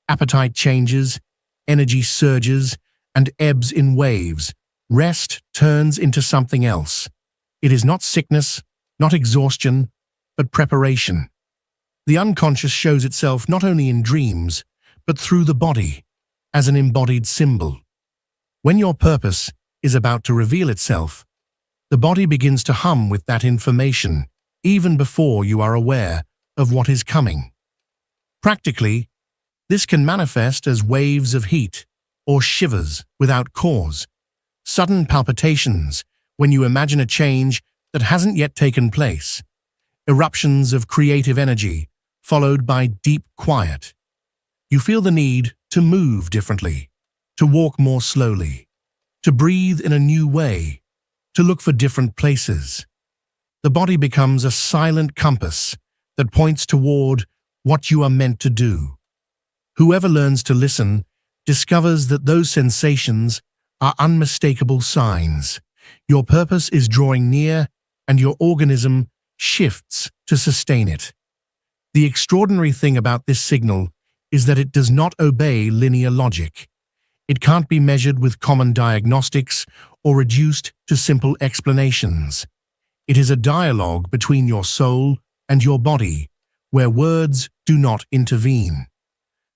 Appetite changes, energy surges, and ebbs in waves. Rest turns into something else. It is not sickness, not exhaustion, but preparation. The unconscious shows itself not only in dreams, but through the body, as an embodied symbol. When your purpose is about to reveal itself, the body begins to hum with that information, even before you are aware of what is coming. Practically, this can manifest as waves of heat or shivers without cause, sudden palpitations when you imagine a change that hasn't yet taken place, eruptions of creative energy followed by deep quiet. You feel the need to move differently, to walk more slowly, to breathe in a new way, to look for different places. The body becomes a silent compass that points toward what you are meant to do. Whoever learns to listen discovers that those sensations are unmistakable signs. Your purpose is drawing near, and your organism shifts to sustain it. The extraordinary thing about this signal is that it does not obey linear logic. It can't be measured with common diagnostics or reduced to simple explanations. It is a dialogue between your soul and your body, where words do not intervene.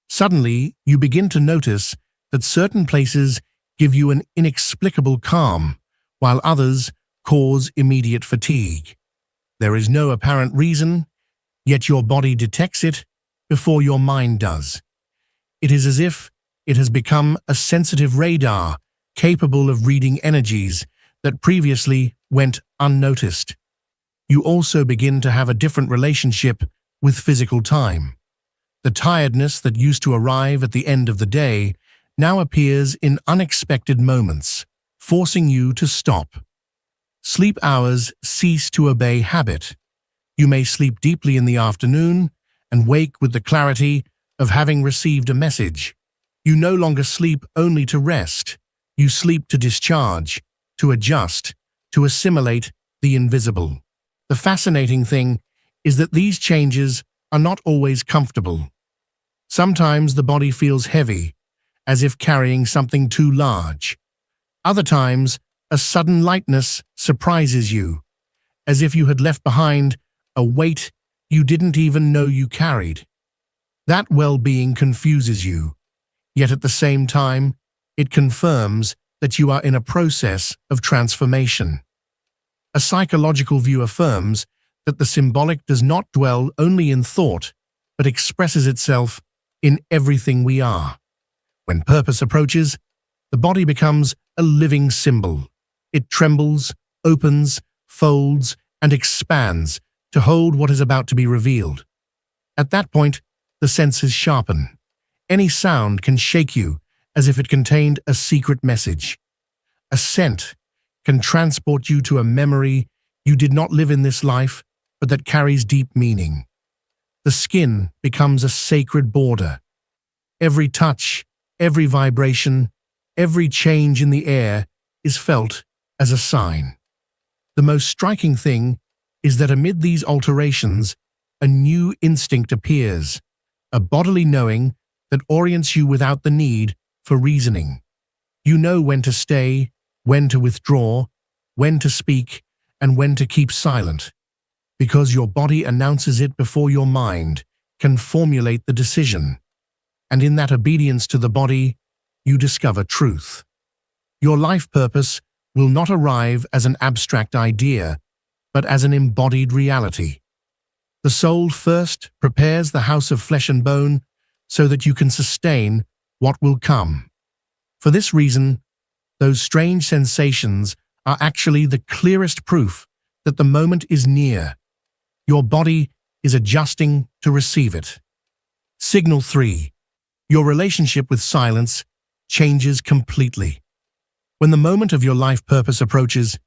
Suddenly, you begin to notice that certain places give you an inexplicable calm, while others cause immediate fatigue. There is no apparent reason, yet your body detects it before your mind does. It is as if it has become a sensitive radar capable of reading energies that previously went unnoticed. You also begin to have a different relationship with physical time. The tiredness that used to arrive at the end of the day now appears in unexpected moments, forcing you to stop. Sleep hours cease to obey habit. You may sleep deeply in the afternoon and wake with the clarity of having received a message. You no longer sleep only to rest. You sleep to discharge, to adjust, to assimilate the invisible. The fascinating thing is that these changes are not always comfortable. Sometimes the body feels heavy, as if carrying something too large. Other times, a sudden lightness surprises you, as if you had left behind a weight you didn't even know you carried. That well-being confuses you, yet at the same time, it confirms that you are in a process of transformation. A psychological view affirms that the symbolic does not dwell only in thought, but expresses itself in everything we are. When purpose approaches, the body becomes a living symbol. It trembles, opens, folds, and expands to hold what is about to be revealed. At that point, the senses sharpen. Any sound can shake you as if it contained a secret message. A scent can transport you to a memory you did not live in this life, but that carries deep meaning. The skin becomes a sacred border. Every touch, every vibration, every change in the air is felt as a sign. The most striking thing is that amid these alterations, a new instinct appears, a bodily knowing that orients you without the need for reasoning. You know when to stay, when to withdraw, when to speak, and when to keep silent, because your body announces it before your mind can formulate the decision. And in that obedience to the body, you discover truth. Your life purpose will not arrive as an abstract idea, but as an embodied reality. The soul first prepares the house of flesh and bone so that you can sustain what will come. For this reason, those strange sensations are actually the clearest proof that the moment is near. Your body is adjusting to receive it. Signal 3. Your relationship with silence changes completely. When the moment of your life purpose approaches,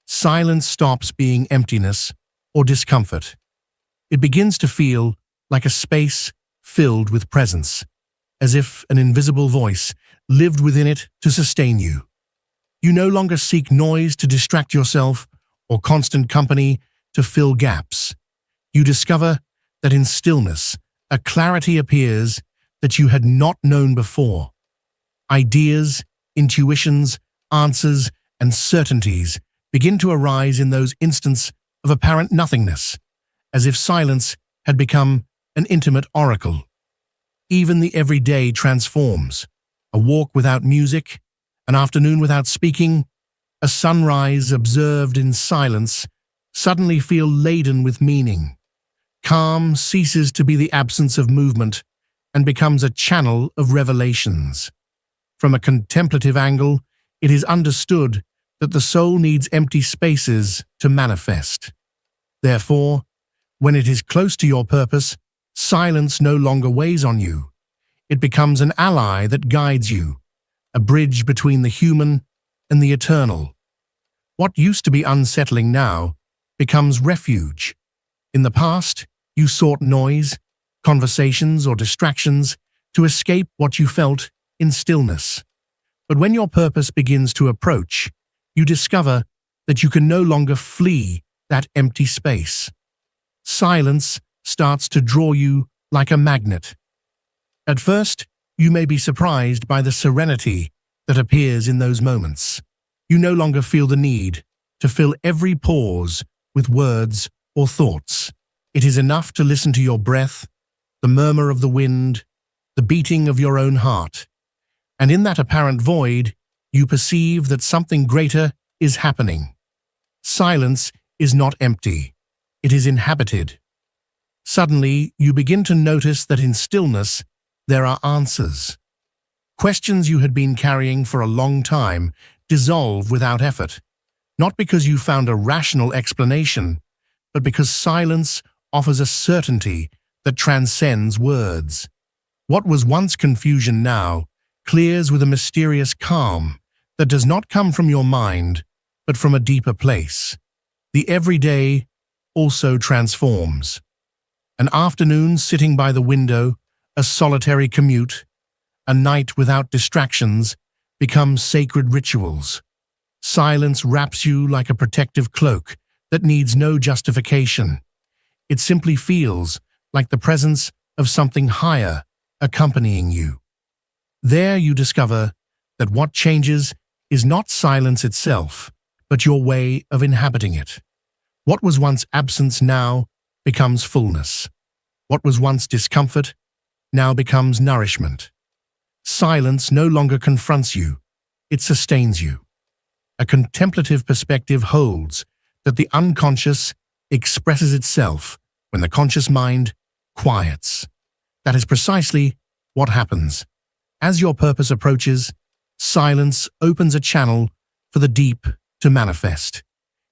silence stops being emptiness or discomfort. It begins to feel like a space filled with presence, as if an invisible voice lived within it to sustain you. You no longer seek noise to distract yourself or constant company to fill gaps. You discover that in stillness, a clarity appears that you had not known before. Ideas, intuitions, answers, and certainties begin to arise in those instants of apparent nothingness, as if silence had become an intimate oracle. Even the everyday transforms. A walk without music, an afternoon without speaking, a sunrise observed in silence suddenly feel laden with meaning. Calm ceases to be the absence of movement and becomes a channel of revelations. From a contemplative angle, it is understood that the soul needs empty spaces to manifest. Therefore, when it is close to your purpose, silence no longer weighs on you. It becomes an ally that guides you, a bridge between the human and the eternal. What used to be unsettling now becomes refuge. In the past, you sought noise, conversations, or distractions to escape what you felt in stillness. But when your purpose begins to approach, you discover that you can no longer flee that empty space. Silence starts to draw you like a magnet. At first, you may be surprised by the serenity that appears in those moments. You no longer feel the need to fill every pause with words or thoughts. It is enough to listen to your breath, the murmur of the wind, the beating of your own heart. And in that apparent void, you perceive that something greater is happening. Silence is not empty. It is inhabited. Suddenly, you begin to notice that in stillness, there are answers. Questions you had been carrying for a long time dissolve without effort, not because you found a rational explanation, but because silence offers a certainty that transcends words. What was once confusion now clears with a mysterious calm that does not come from your mind, but from a deeper place. The everyday also transforms. An afternoon sitting by the window, a solitary commute, a night without distractions become sacred rituals. Silence wraps you like a protective cloak that needs no justification. It simply feels like the presence of something higher accompanying you. There you discover that what changes is not silence itself, but your way of inhabiting it. What was once absence now becomes fullness. What was once discomfort now becomes nourishment. Silence no longer confronts you, it sustains you. A contemplative perspective holds that the unconscious expresses itself when the conscious mind quiets. That is precisely what happens. As your purpose approaches, silence opens a channel for the deep to manifest.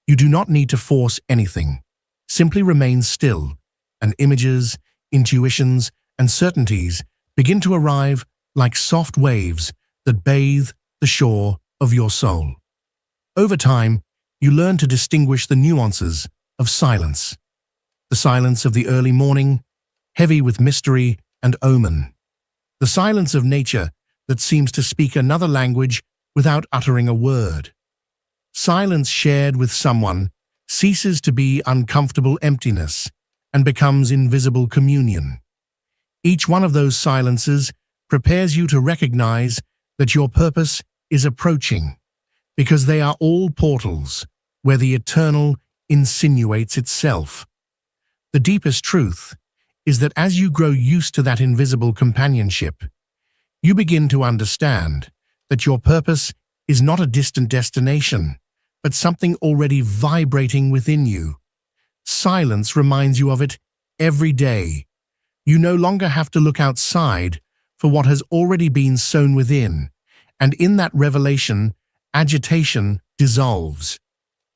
You do not need to force anything. Simply remain still, and images, intuitions, and certainties begin to arrive like soft waves that bathe the shore of your soul. Over time, you learn to distinguish the nuances of silence. The silence of the early morning, heavy with mystery and omen. The silence of nature that seems to speak another language without uttering a word. Silence shared with someone ceases to be uncomfortable emptiness and becomes invisible communion. Each one of those silences prepares you to recognize that your purpose is approaching, because they are all portals where the eternal insinuates itself. The deepest truth is that as you grow used to that invisible companionship, you begin to understand that your purpose is not a distant destination, but something already vibrating within you. Silence reminds you of it every day. You no longer have to look outside for what has already been sown within, and in that revelation, agitation dissolves.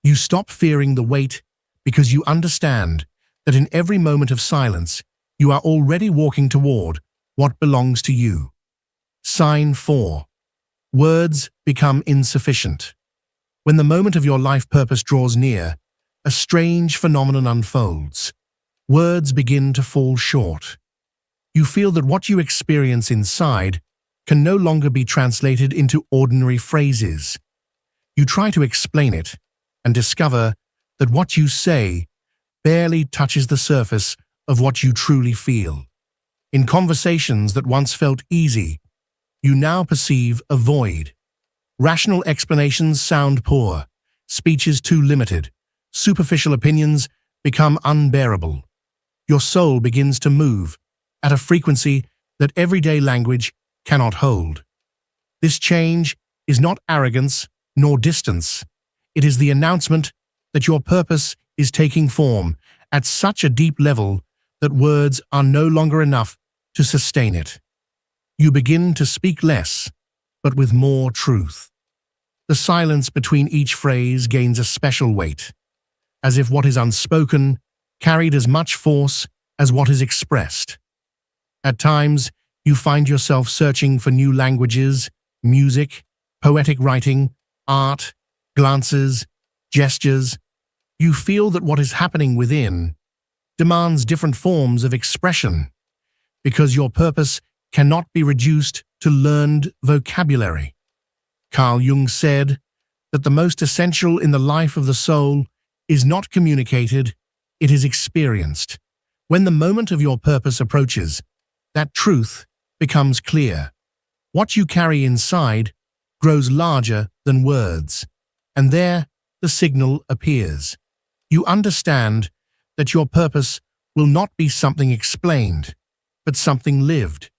You stop fearing the weight because you understand that in every moment of silence, you are already walking toward what belongs to you. Sign 4. Words become insufficient. When the moment of your life purpose draws near, a strange phenomenon unfolds. Words begin to fall short. You feel that what you experience inside can no longer be translated into ordinary phrases. You try to explain it and discover that what you say barely touches the surface of what you truly feel. In conversations that once felt easy, you now perceive a void. Rational explanations sound poor, speeches too limited, superficial opinions become unbearable. Your soul begins to move at a frequency that everyday language cannot hold. This change is not arrogance nor distance. It is the announcement that your purpose is taking form at such a deep level that words are no longer enough to sustain it. You begin to speak less, but with more truth. The silence between each phrase gains a special weight, as if what is unspoken carried as much force as what is expressed. At times, you find yourself searching for new languages, music, poetic writing, art, glances, gestures. You feel that what is happening within demands different forms of expression, because your purpose cannot be reduced to learned vocabulary. Carl Jung said that the most essential in the life of the soul is not communicated, it is experienced. When the moment of your purpose approaches, that truth becomes clear. What you carry inside grows larger than words, and there the signal appears. You understand that your purpose will not be something explained, but something lived.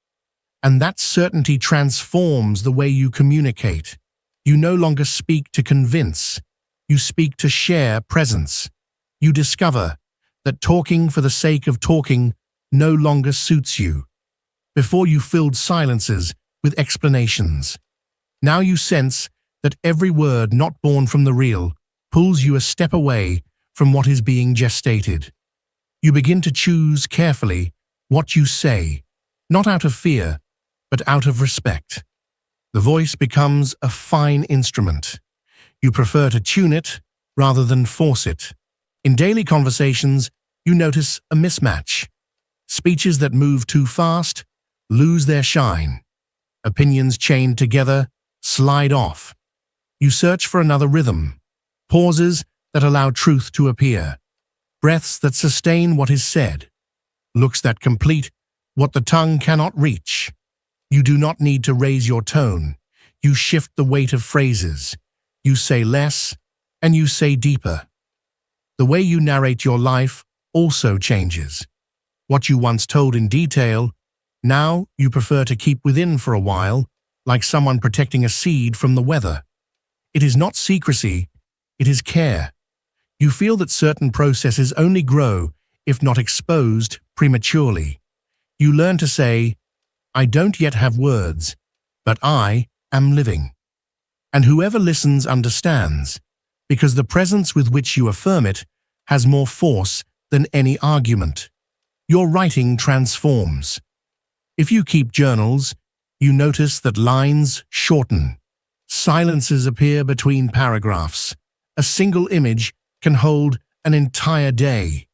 And that certainty transforms the way you communicate. You no longer speak to convince, you speak to share presence. You discover that talking for the sake of talking no longer suits you. Before you filled silences with explanations. Now you sense that every word not born from the real pulls you a step away from what is being gestated. You begin to choose carefully what you say, not out of fear, but out of respect. The voice becomes a fine instrument. You prefer to tune it rather than force it. In daily conversations, you notice a mismatch. Speeches that move too fast lose their shine. Opinions chained together slide off. You search for another rhythm. Pauses that allow truth to appear. Breaths that sustain what is said. Looks that complete what the tongue cannot reach. You do not need to raise your tone. You shift the weight of phrases. You say less, and you say deeper. The way you narrate your life also changes. What you once told in detail, now you prefer to keep within for a while, like someone protecting a seed from the weather. It is not secrecy, it is care. You feel that certain processes only grow if not exposed prematurely. You learn to say, I don't yet have words, but I am living. And whoever listens understands, because the presence with which you affirm it has more force than any argument. Your writing transforms. If you keep journals, you notice that lines shorten. Silences appear between paragraphs. A single image can hold an entire day.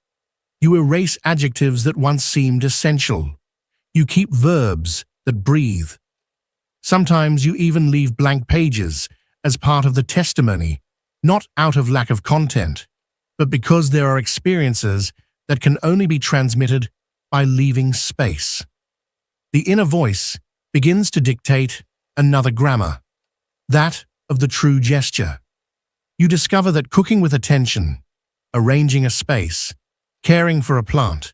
You erase adjectives that once seemed essential. You keep verbs that breathe. Sometimes you even leave blank pages as part of the testimony, not out of lack of content, but because there are experiences that can only be transmitted by leaving space. The inner voice begins to dictate another grammar, that of the true gesture. You discover that cooking with attention, arranging a space, caring for a plant,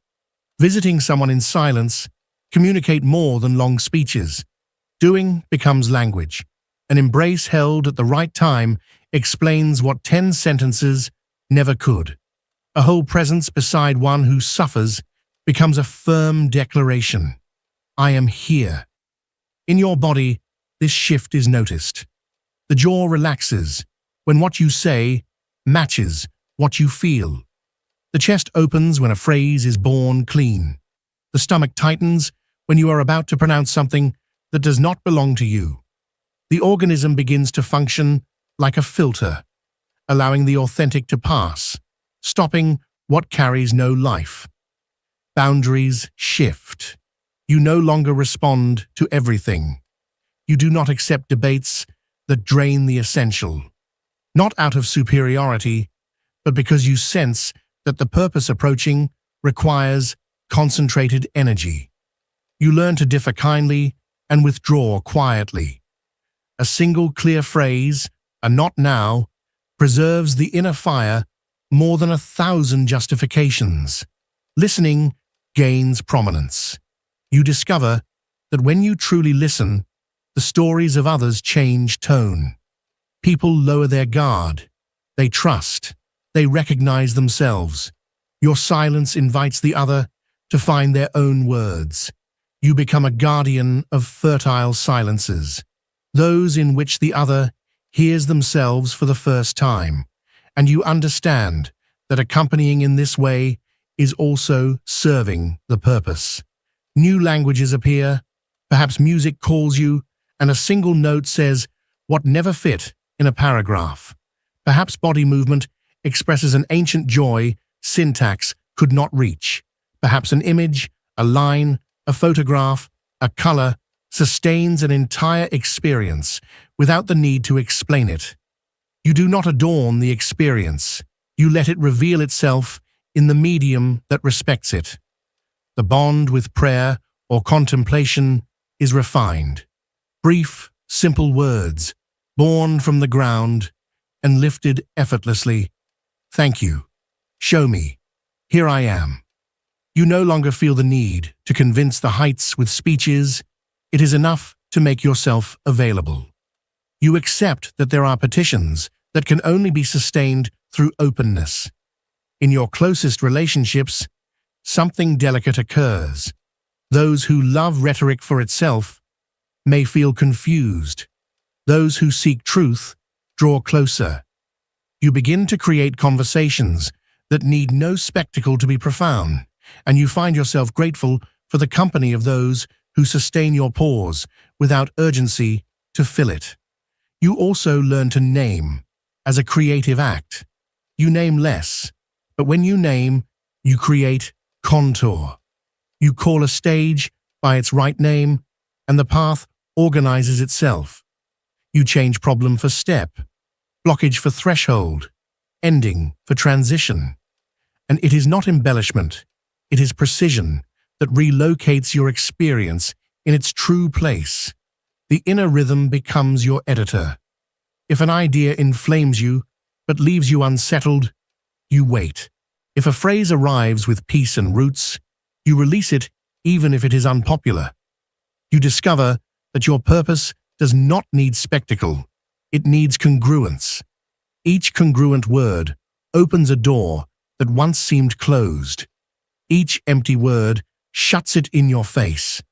visiting someone in silence communicate more than long speeches. Doing becomes language. An embrace held at the right time explains what 10 sentences never could. A whole presence beside one who suffers becomes a firm declaration. I am here. In your body, this shift is noticed. The jaw relaxes when what you say matches what you feel. The chest opens when a phrase is born clean. The stomach tightens when you are about to pronounce something that does not belong to you. The organism begins to function like a filter, allowing the authentic to pass, stopping what carries no life. Boundaries shift. You no longer respond to everything. You do not accept debates that drain the essential. Not out of superiority, but because you sense that the purpose approaching requires concentrated energy. You learn to differ kindly and withdraw quietly. A single clear phrase, a not now, preserves the inner fire more than 1,000 justifications. Listening gains prominence. You discover that when you truly listen, the stories of others change tone. People lower their guard. They trust. They recognize themselves. Your silence invites the other to find their own words. You become a guardian of fertile silences. those in which the other hears themselves for the first time, and you understand that accompanying in this way is also serving the purpose. New languages appear, perhaps music calls you, and a single note says what never fit in a paragraph. Perhaps body movement expresses an ancient joy syntax could not reach. Perhaps an image, a line, a photograph, a color sustains an entire experience without the need to explain it. You do not adorn the experience. You let it reveal itself in the medium that respects it. The bond with prayer or contemplation is refined. Brief, simple words, born from the ground and lifted effortlessly. Thank you. Show me. Here I am. You no longer feel the need to convince the heights with speeches. It is enough to make yourself available. You accept that there are petitions that can only be sustained through openness. In your closest relationships, something delicate occurs. Those who love rhetoric for itself may feel confused. Those who seek truth draw closer. You begin to create conversations that need no spectacle to be profound, and you find yourself grateful for the company of those who sustain your pause without urgency to fill it. You also learn to name as a creative act. You name less, but when you name, you create contour. You call a stage by its right name, and the path organizes itself. You change problem for step, blockage for threshold, ending for transition. And it is not embellishment, it is precision that relocates your experience in its true place. The inner rhythm becomes your editor. If an idea inflames you but leaves you unsettled, you wait. If a phrase arrives with peace and roots, you release it even if it is unpopular. You discover that your purpose does not need spectacle, it needs congruence. Each congruent word opens a door that once seemed closed. Each empty word shuts it in your face.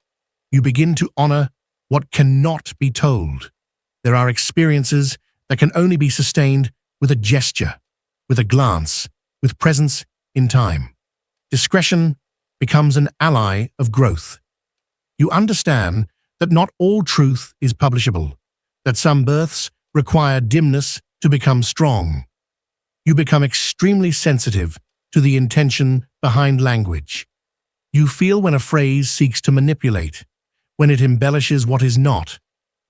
You begin to honor what cannot be told. There are experiences that can only be sustained with a gesture, with a glance, with presence in time. Discretion becomes an ally of growth. You understand that not all truth is publishable, that some births require dimness to become strong. You become extremely sensitive to the intention behind language. You feel when a phrase seeks to manipulate, when it embellishes what is not,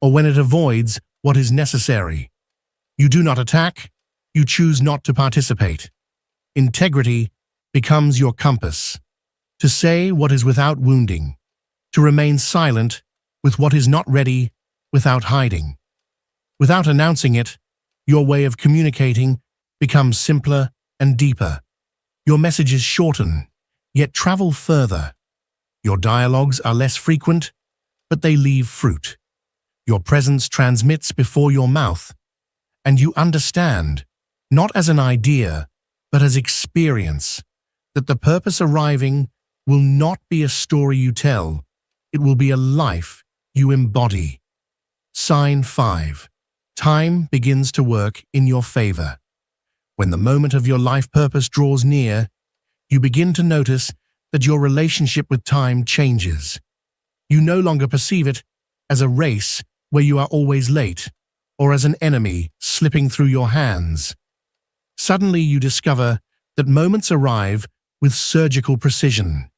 or when it avoids what is necessary. You do not attack, you choose not to participate. Integrity becomes your compass. To say what is without wounding, to remain silent with what is not ready without hiding. Without announcing it, your way of communicating becomes simpler and deeper. Your messages shorten, yet travel further. Your dialogues are less frequent, but they leave fruit. Your presence transmits before your mouth, and you understand, not as an idea, but as experience, that the purpose arriving will not be a story you tell, it will be a life you embody. Sign 5. Time begins to work in your favor. When the moment of your life purpose draws near, you begin to notice that your relationship with time changes. You no longer perceive it as a race where you are always late, or as an enemy slipping through your hands. Suddenly you discover that moments arrive with surgical precision,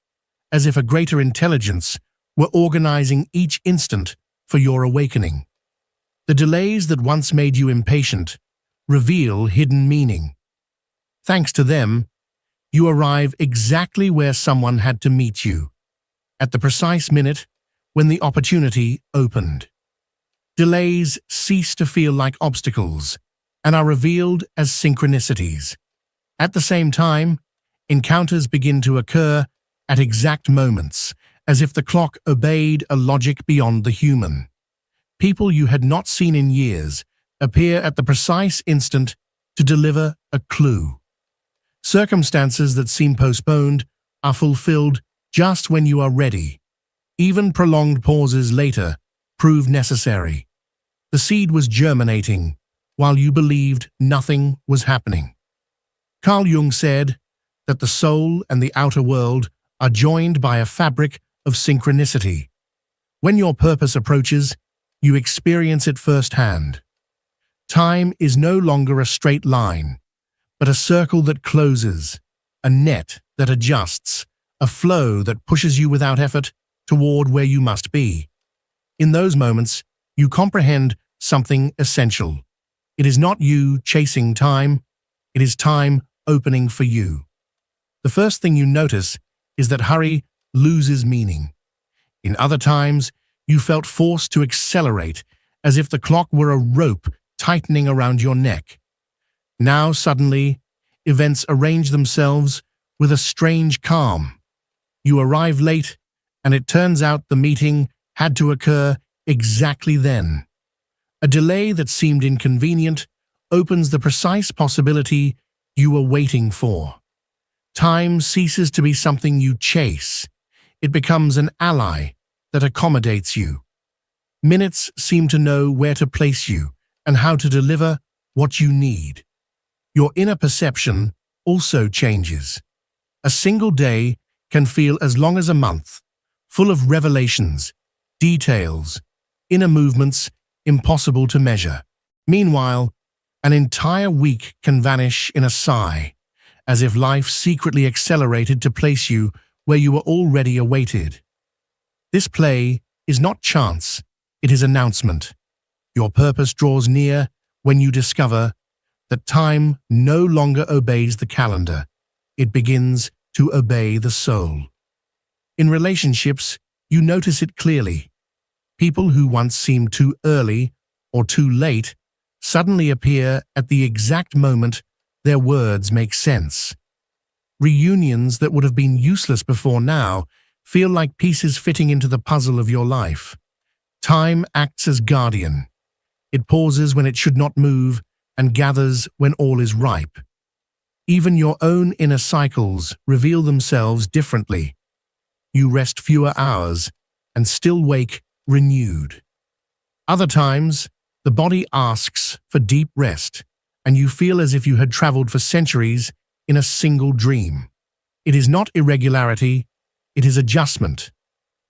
as if a greater intelligence were organizing each instant for your awakening. The delays that once made you impatient reveal hidden meaning. Thanks to them, you arrive exactly where someone had to meet you, at the precise minute when the opportunity opened. Delays cease to feel like obstacles and are revealed as synchronicities. At the same time, encounters begin to occur at exact moments, as if the clock obeyed a logic beyond the human. People you had not seen in years appear at the precise instant to deliver a clue. Circumstances that seem postponed are fulfilled just when you are ready. Even prolonged pauses later prove necessary. The seed was germinating while you believed nothing was happening. Carl Jung said that the soul and the outer world are joined by a fabric of synchronicity. When your purpose approaches, you experience it firsthand. Time is no longer a straight line, but a circle that closes, a net that adjusts, a flow that pushes you without effort toward where you must be. In those moments, you comprehend something essential. It is not you chasing time, it is time opening for you. The first thing you notice is that hurry loses meaning. In other times, you felt forced to accelerate, as if the clock were a rope tightening around your neck. Now, suddenly, events arrange themselves with a strange calm. You arrive late, and it turns out the meeting had to occur exactly then. A delay that seemed inconvenient opens the precise possibility you were waiting for. Time ceases to be something you chase. It becomes an ally that accommodates you. Minutes seem to know where to place you and how to deliver what you need. Your inner perception also changes. A single day can feel as long as a month, full of revelations, details, inner movements impossible to measure. Meanwhile, an entire week can vanish in a sigh, as if life secretly accelerated to place you where you were already awaited. This play is not chance, it is announcement. Your purpose draws near when you discover that time no longer obeys the calendar. It begins to obey the soul. In relationships, you notice it clearly. People who once seemed too early or too late suddenly appear at the exact moment their words make sense. Reunions that would have been useless before now feel like pieces fitting into the puzzle of your life. Time acts as guardian. It pauses when it should not move and gathers when all is ripe. Even your own inner cycles reveal themselves differently. You rest fewer hours and still wake renewed. Other times, the body asks for deep rest, and you feel as if you had traveled for centuries in a single dream. It is not irregularity, it is adjustment.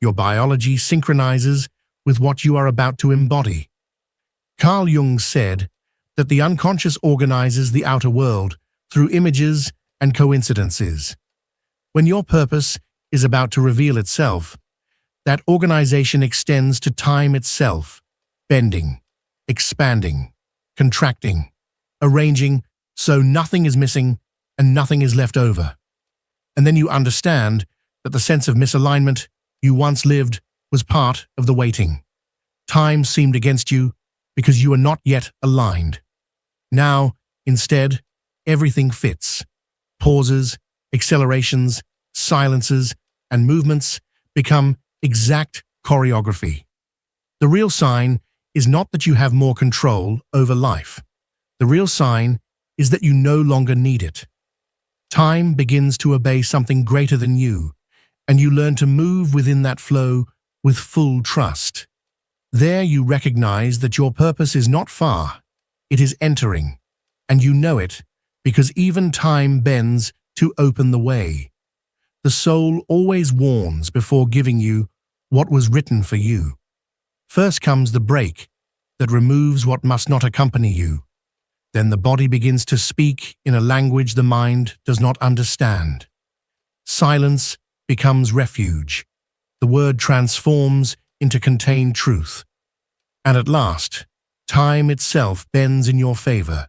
Your biology synchronizes with what you are about to embody. Carl Jung said that the unconscious organizes the outer world through images and coincidences. When your purpose is about to reveal itself, that organization extends to time itself, bending, expanding, contracting, arranging so nothing is missing and nothing is left over. And then you understand that the sense of misalignment you once lived was part of the waiting. Time seemed against you because you are not yet aligned. Now, instead, everything fits. Pauses, accelerations, silences, and movements become exact choreography. The real sign is not that you have more control over life. The real sign is that you no longer need it. Time begins to obey something greater than you, and you learn to move within that flow with full trust. There you recognize that your purpose is not far, it is entering, and you know it because even time bends to open the way. The soul always warns before giving you what was written for you. First comes the break that removes what must not accompany you. Then the body begins to speak in a language the mind does not understand. Silence becomes refuge. The word transforms into contained truth. And at last, time itself bends in your favor,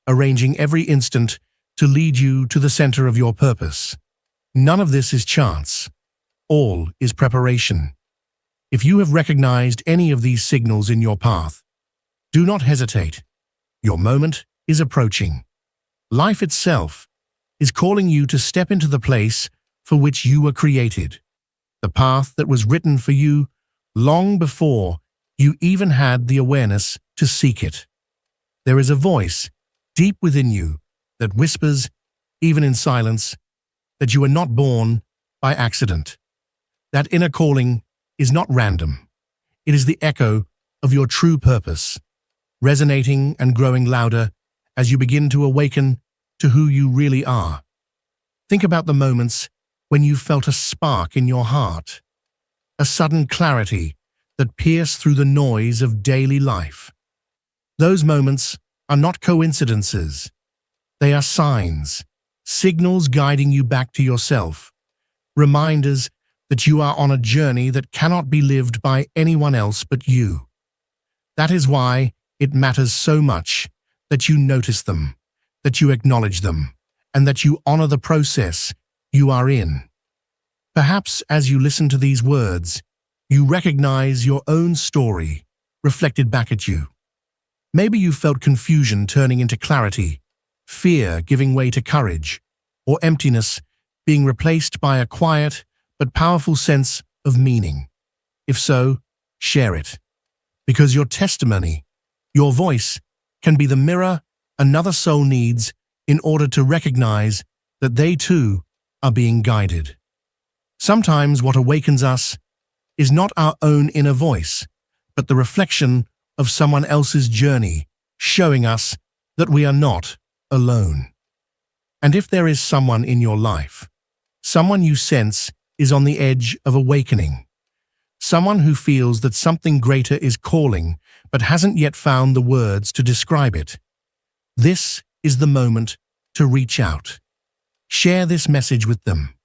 arranging every instant to lead you to the center of your purpose. None of this is chance. All is preparation. If you have recognized any of these signals in your path, do not hesitate. Your moment is approaching. Life itself is calling you to step into the place for which you were created, the path that was written for you long before you even had the awareness to seek it. There is a voice deep within you that whispers, even in silence, that you are not born by accident. That inner calling is not random. It is the echo of your true purpose, resonating and growing louder as you begin to awaken to who you really are. Think about the moments when you felt a spark in your heart, a sudden clarity that pierced through the noise of daily life. Those moments are not coincidences. They are signs, signals guiding you back to yourself, reminders that you are on a journey that cannot be lived by anyone else but you. That is why it matters so much that you notice them, that you acknowledge them, and that you honor the process you are in. Perhaps as you listen to these words, you recognize your own story reflected back at you. Maybe you felt confusion turning into clarity, fear giving way to courage, or emptiness being replaced by a quiet but powerful sense of meaning. If so, share it, because your testimony, your voice, can be the mirror another soul needs in order to recognize that they too are being guided. Sometimes what awakens us is not our own inner voice, but the reflection of someone else's journey, showing us that we are not alone. And if there is someone in your life, someone you sense is on the edge of awakening, someone who feels that something greater is calling but hasn't yet found the words to describe it, this is the moment to reach out. Share this message with them.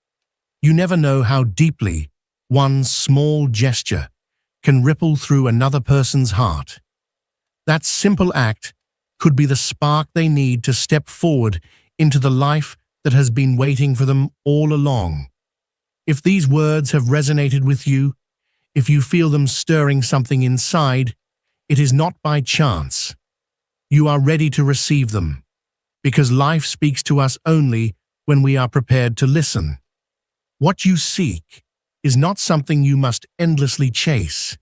You never know how deeply one small gesture can ripple through another person's heart. That simple act could be the spark they need to step forward into the life that has been waiting for them all along. If these words have resonated with you, if you feel them stirring something inside, it is not by chance. You are ready to receive them, because life speaks to us only when we are prepared to listen. What you seek is not something you must endlessly chase.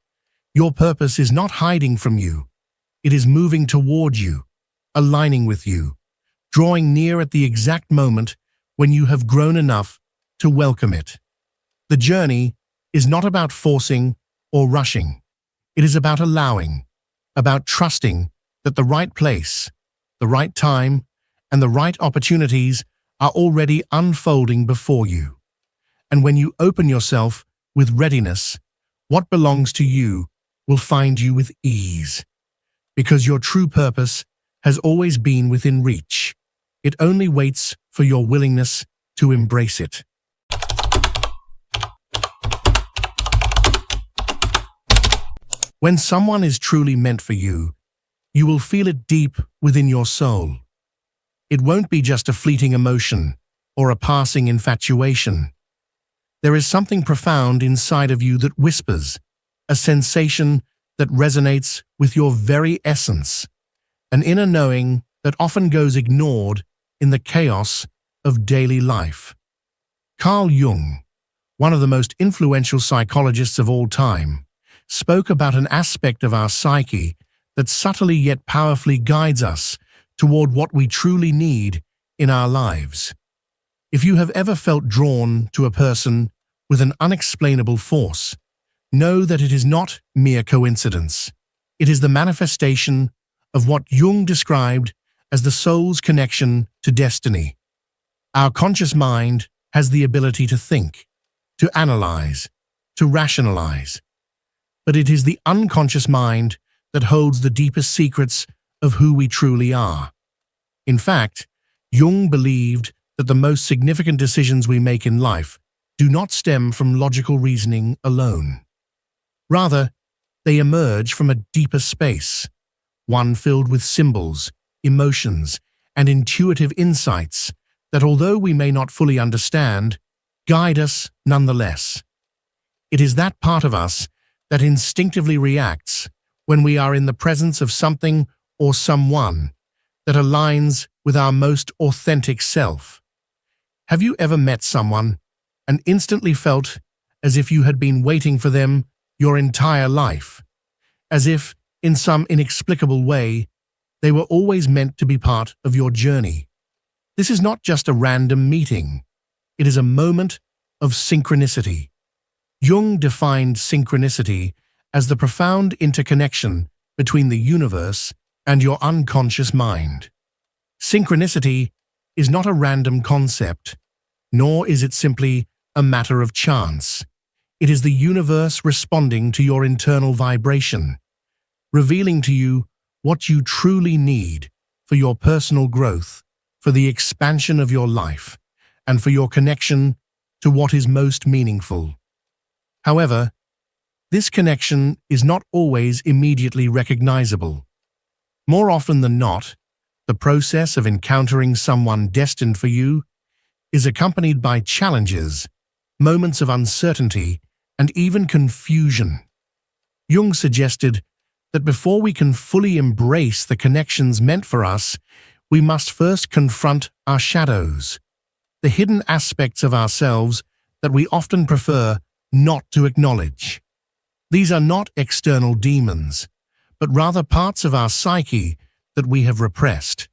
Your purpose is not hiding from you. It is moving toward you, aligning with you, drawing near at the exact moment when you have grown enough to welcome it. The journey is not about forcing or rushing. It is about allowing, about trusting that the right place, the right time, and the right opportunities are already unfolding before you. And when you open yourself with readiness, what belongs to you will find you with ease. Because your true purpose has always been within reach. It only waits for your willingness to embrace it. When someone is truly meant for you, you will feel it deep within your soul. It won't be just a fleeting emotion or a passing infatuation. There is something profound inside of you that whispers, a sensation that resonates with your very essence, an inner knowing that often goes ignored in the chaos of daily life. Carl Jung, one of the most influential psychologists of all time, spoke about an aspect of our psyche that subtly yet powerfully guides us toward what we truly need in our lives. If you have ever felt drawn to a person with an unexplainable force, know that it is not mere coincidence. It is the manifestation of what Jung described as the soul's connection to destiny. Our conscious mind has the ability to think, to analyze, to rationalize. But it is the unconscious mind that holds the deepest secrets of who we truly are. In fact, Jung believed that the most significant decisions we make in life do not stem from logical reasoning alone. Rather, they emerge from a deeper space, one filled with symbols, emotions, and intuitive insights that, although we may not fully understand, guide us nonetheless. It is that part of us that instinctively reacts when we are in the presence of something or someone that aligns with our most authentic self. Have you ever met someone and instantly felt as if you had been waiting for them your entire life, as if, in some inexplicable way, they were always meant to be part of your journey? This is not just a random meeting. It is a moment of synchronicity. Jung defined synchronicity as the profound interconnection between the universe and your unconscious mind. Synchronicity is not a random concept, nor is it simply a matter of chance. It is the universe responding to your internal vibration, revealing to you what you truly need for your personal growth, for the expansion of your life, and for your connection to what is most meaningful. However, this connection is not always immediately recognizable. More often than not, the process of encountering someone destined for you is accompanied by challenges, moments of uncertainty, and even confusion. Jung suggested that before we can fully embrace the connections meant for us, we must first confront our shadows, the hidden aspects of ourselves that we often prefer not to acknowledge. These are not external demons, but rather parts of our psyche that we have repressed,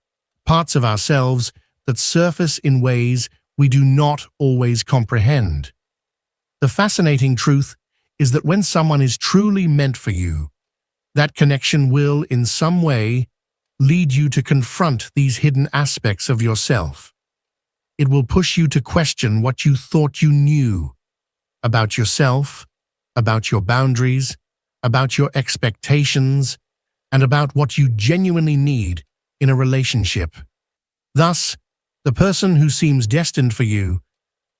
parts of ourselves that surface in ways we do not always comprehend. The fascinating truth is that when someone is truly meant for you, that connection will, in some way, lead you to confront these hidden aspects of yourself. It will push you to question what you thought you knew about yourself, about your boundaries, about your expectations, and about what you genuinely need in a relationship. Thus, the person who seems destined for you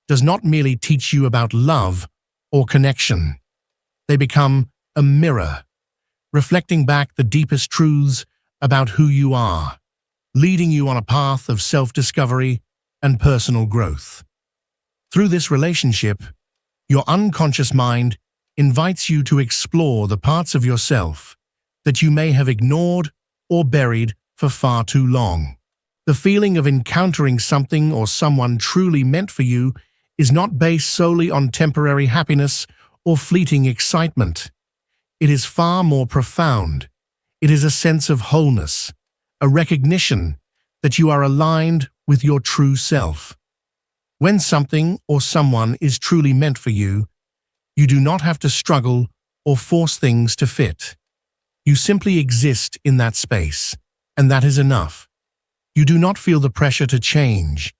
does not merely teach you about love or connection. They become a mirror, reflecting back the deepest truths about who you are, leading you on a path of self-discovery and personal growth. Through this relationship, your unconscious mind invites you to explore the parts of yourself that you may have ignored or buried for far too long. The feeling of encountering something or someone truly meant for you is not based solely on temporary happiness or fleeting excitement. It is far more profound. It is a sense of wholeness, a recognition that you are aligned with your true self. When something or someone is truly meant for you, you do not have to struggle or force things to fit. You simply exist in that space, and that is enough. You do not feel the pressure to change,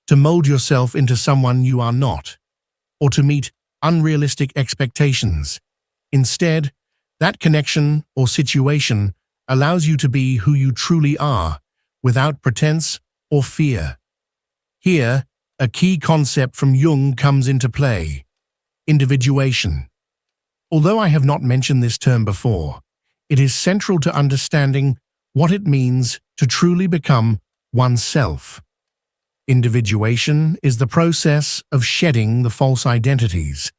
to mold yourself into someone you are not, or to meet unrealistic expectations. Instead, that connection or situation allows you to be who you truly are, without pretense or fear. Here, a key concept from Jung comes into play: individuation. Although I have not mentioned this term before, it is central to understanding what it means to truly become oneself. Individuation is the process of shedding the false identities,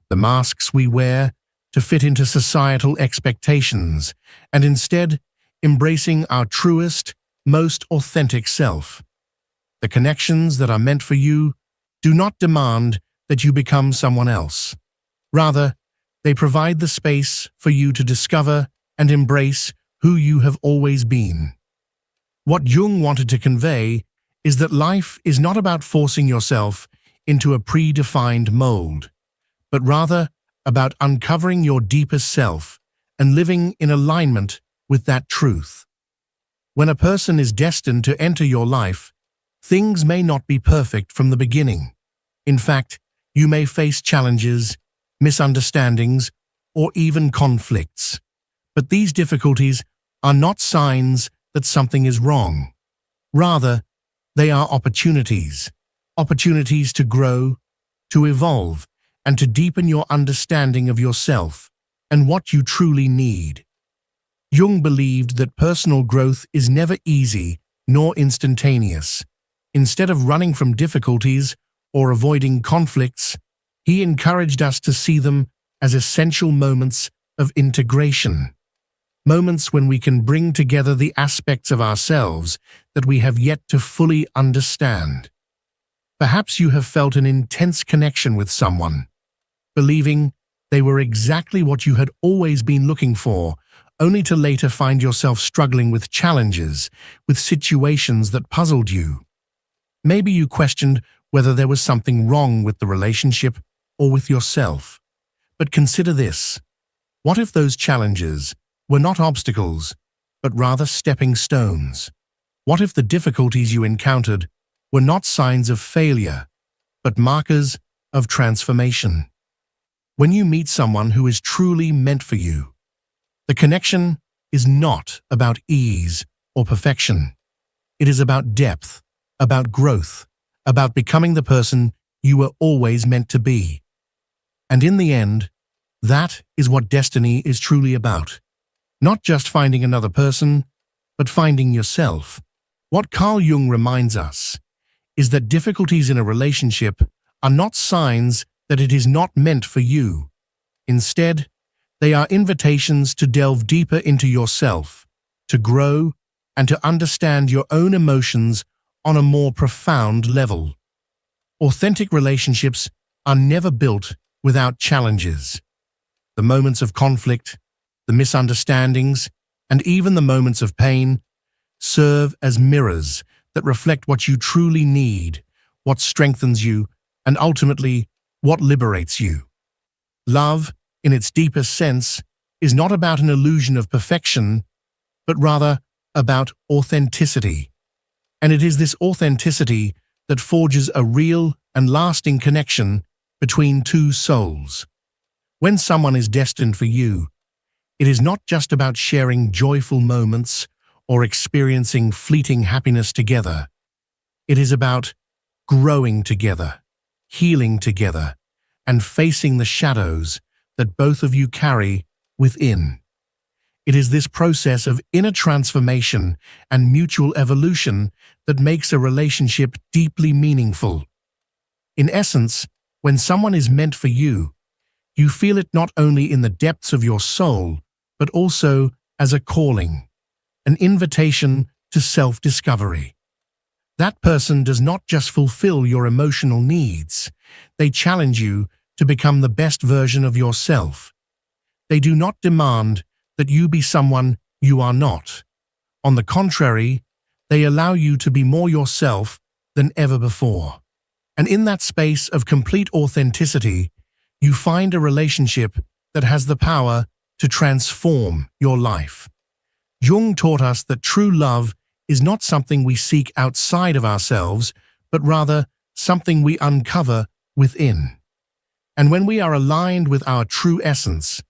the masks we wear to fit into societal expectations, and instead embracing our truest, most authentic self. The connections that are meant for you do not demand that you become someone else. Rather, they provide the space for you to discover and embrace who you have always been. What Jung wanted to convey is that life is not about forcing yourself into a predefined mold, but rather about uncovering your deepest self and living in alignment with that truth. When a person is destined to enter your life, things may not be perfect from the beginning. In fact, you may face challenges, misunderstandings, or even conflicts. But these difficulties are not signs that something is wrong. Rather, they are opportunities to grow, to evolve, and to deepen your understanding of yourself and what you truly need. Jung believed that personal growth is never easy nor instantaneous. Instead of running from difficulties or avoiding conflicts, he encouraged us to see them as essential moments of integration. Moments when we can bring together the aspects of ourselves that we have yet to fully understand. Perhaps you have felt an intense connection with someone, believing they were exactly what you had always been looking for, only to later find yourself struggling with challenges, with situations that puzzled you. Maybe you questioned whether there was something wrong with the relationship or with yourself. But consider this. What if those challenges were not obstacles, but rather stepping stones? What if the difficulties you encountered were not signs of failure, but markers of transformation? When you meet someone who is truly meant for you, the connection is not about ease or perfection. It is about depth, about growth, about becoming the person you were always meant to be. And in the end, that is what destiny is truly about. Not just finding another person, but finding yourself. What Carl Jung reminds us is that difficulties in a relationship are not signs that it is not meant for you. Instead, they are invitations to delve deeper into yourself, to grow, and to understand your own emotions on a more profound level. Authentic relationships are never built without challenges. The moments of conflict, the misunderstandings, and even the moments of pain serve as mirrors that reflect what you truly need, what strengthens you, and ultimately, what liberates you. Love, in its deepest sense, is not about an illusion of perfection, but rather about authenticity. And it is this authenticity that forges a real and lasting connection between two souls. When someone is destined for you, it is not just about sharing joyful moments or experiencing fleeting happiness together. It is about growing together, healing together, and facing the shadows that both of you carry within. It is this process of inner transformation and mutual evolution that makes a relationship deeply meaningful. In essence, when someone is meant for you, you feel it not only in the depths of your soul, but also as a calling, an invitation to self-discovery. That person does not just fulfill your emotional needs, they challenge you to become the best version of yourself. They do not demand that you be someone you are not. On the contrary, they allow you to be more yourself than ever before. And in that space of complete authenticity, you find a relationship that has the power to transform your life. Jung taught us that true love is not something we seek outside of ourselves, but rather something we uncover within. And when we are aligned with our true essence,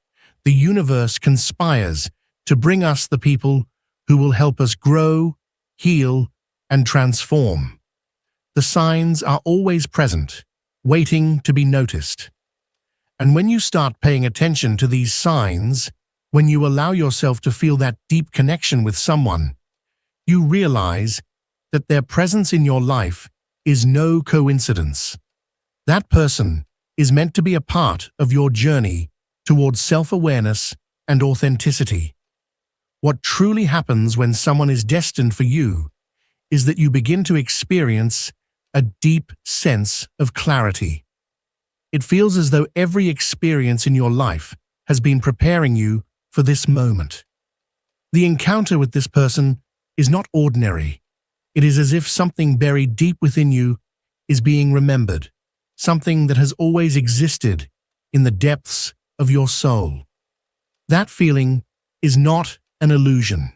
the universe conspires to bring us the people who will help us grow, heal, and transform. The signs are always present, waiting to be noticed. And when you start paying attention to these signs, when you allow yourself to feel that deep connection with someone, you realize that their presence in your life is no coincidence. That person is meant to be a part of your journey towards self-awareness and authenticity. What truly happens when someone is destined for you is that you begin to experience a deep sense of clarity. It feels as though every experience in your life has been preparing you for this moment. The encounter with this person is not ordinary. It is as if something buried deep within you is being remembered, something that has always existed in the depths of your soul. That feeling is not an illusion.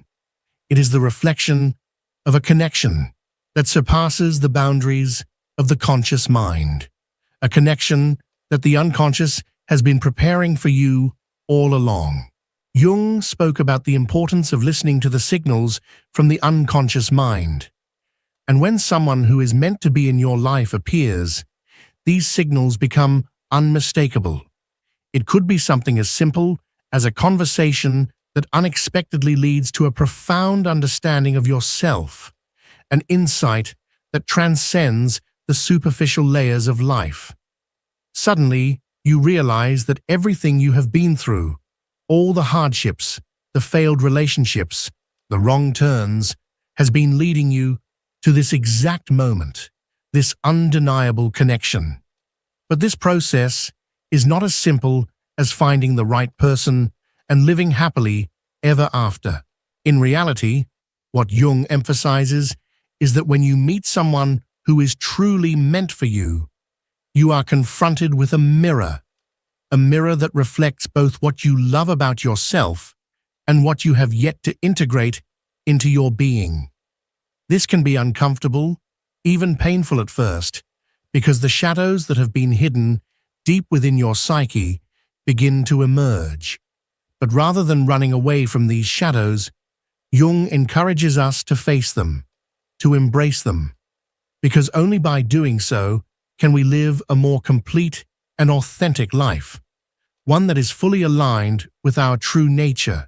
It is the reflection of a connection that surpasses the boundaries of the conscious mind, a connection that the unconscious has been preparing for you all along. Jung spoke about the importance of listening to the signals from the unconscious mind. And when someone who is meant to be in your life appears, these signals become unmistakable. It could be something as simple as a conversation that unexpectedly leads to a profound understanding of yourself, an insight that transcends the superficial layers of life. Suddenly, you realize that everything you have been through, all the hardships, the failed relationships, the wrong turns, has been leading you to this exact moment, this undeniable connection. But this process is not as simple as finding the right person and living happily ever after. In reality, what Jung emphasizes is that when you meet someone who is truly meant for you, you are confronted with a a mirror that reflects both what you love about yourself and what you have yet to integrate into your being. This can be uncomfortable, even painful at first, because the shadows that have been hidden deep within your psyche begin to emerge. But rather than running away from these shadows, Jung encourages us to face them, to embrace them, because only by doing so can we live a more complete and authentic life, one that is fully aligned with our true nature.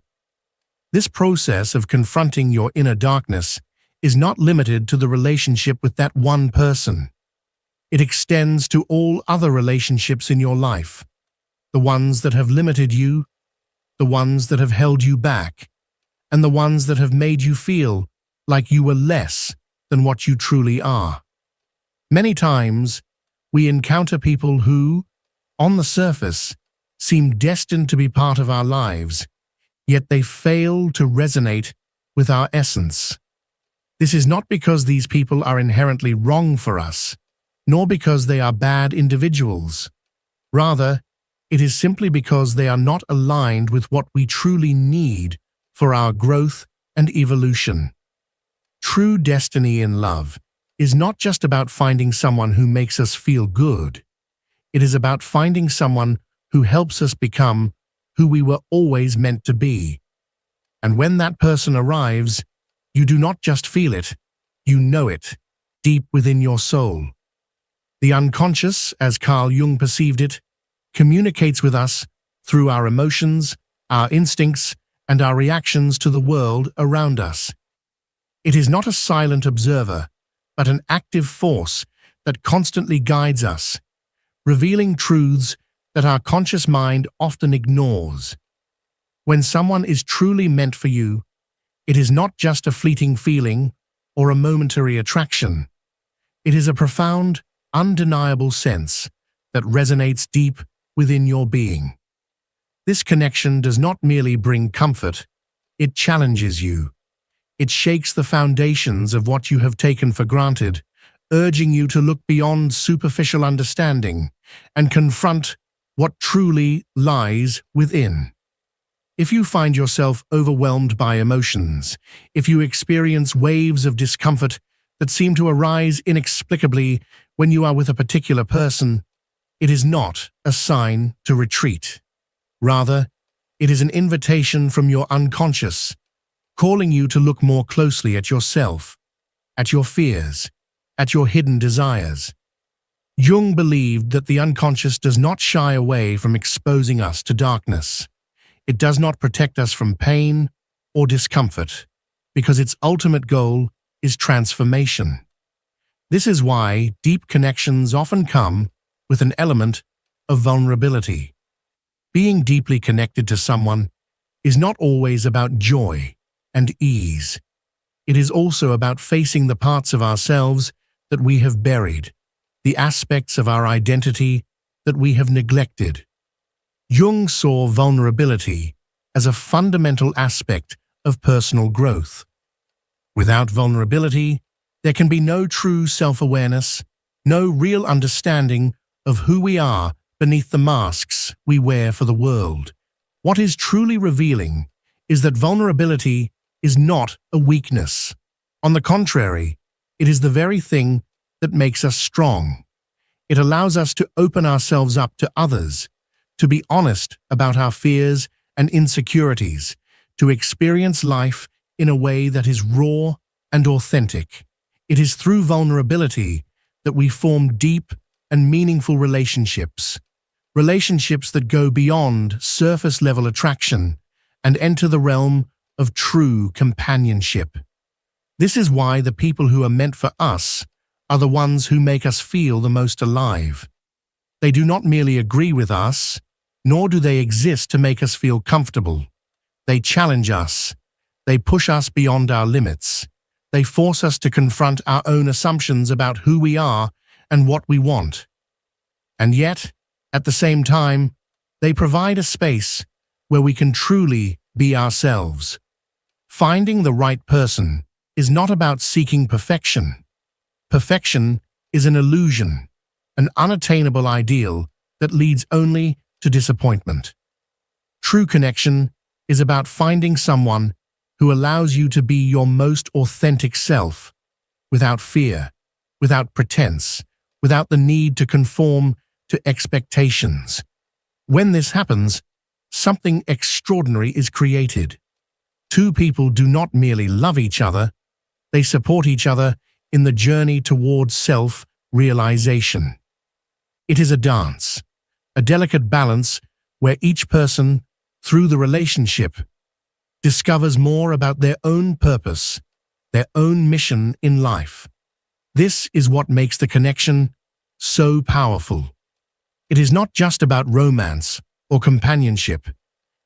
This process of confronting your inner darkness is not limited to the relationship with that one person. It extends to all other relationships in your life, the ones that have limited you, the ones that have held you back, and the ones that have made you feel like you were less than what you truly are. Many times, we encounter people who, on the surface, seem destined to be part of our lives, yet they fail to resonate with our essence. This is not because these people are inherently wrong for us, nor because they are bad individuals. Rather, it is simply because they are not aligned with what we truly need for our growth and evolution. True destiny in love is not just about finding someone who makes us feel good. It is about finding someone who helps us become who we were always meant to be. And when that person arrives, you do not just feel it, you know it, deep within your soul. The unconscious, as Carl Jung perceived it, communicates with us through our emotions, our instincts, and our reactions to the world around us. It is not a silent observer, but an active force that constantly guides us, revealing truths that our conscious mind often ignores. When someone is truly meant for you, it is not just a fleeting feeling or a momentary attraction. It is a profound, undeniable sense that resonates deep within your being. This connection does not merely bring comfort, it challenges you. It shakes the foundations of what you have taken for granted, urging you to look beyond superficial understanding and confront what truly lies within. If you find yourself overwhelmed by emotions, if you experience waves of discomfort that seem to arise inexplicably when you are with a particular person, it is not a sign to retreat. Rather, it is an invitation from your unconscious, calling you to look more closely at yourself, at your fears, at your hidden desires. Jung believed that the unconscious does not shy away from exposing us to darkness. It does not protect us from pain or discomfort, because its ultimate goal is transformation. This is why deep connections often come with an element of vulnerability. Being deeply connected to someone is not always about joy and ease. It is also about facing the parts of ourselves that we have buried, the aspects of our identity that we have neglected. Jung saw vulnerability as a fundamental aspect of personal growth. Without vulnerability, there can be no true self-awareness, no real understanding of who we are beneath the masks we wear for the world. What is truly revealing is that vulnerability is not a weakness. On the contrary, it is the very thing that makes us strong. It allows us to open ourselves up to others, to be honest about our fears and insecurities, to experience life in a way that is raw and authentic. It is through vulnerability that we form deep and meaningful relationships that go beyond surface-level attraction and enter the realm of true companionship. This is why the people who are meant for us are the ones who make us feel the most alive. They do not merely agree with us, nor do they exist to make us feel comfortable. They challenge us. They push us beyond our limits. They force us to confront our own assumptions about who we are and what we want. And yet, at the same time, they provide a space where we can truly be ourselves. Finding the right person is not about seeking perfection. Perfection is an illusion, an unattainable ideal that leads only to disappointment. True connection is about finding someone who allows you to be your most authentic self, without fear, without pretense, without the need to conform to expectations. When this happens, something extraordinary is created. Two people do not merely love each other, they support each other in the journey towards self-realization. It is a dance, a delicate balance where each person, through the relationship, discovers more about their own purpose, their own mission in life. This is what makes the connection so powerful. It is not just about romance or companionship.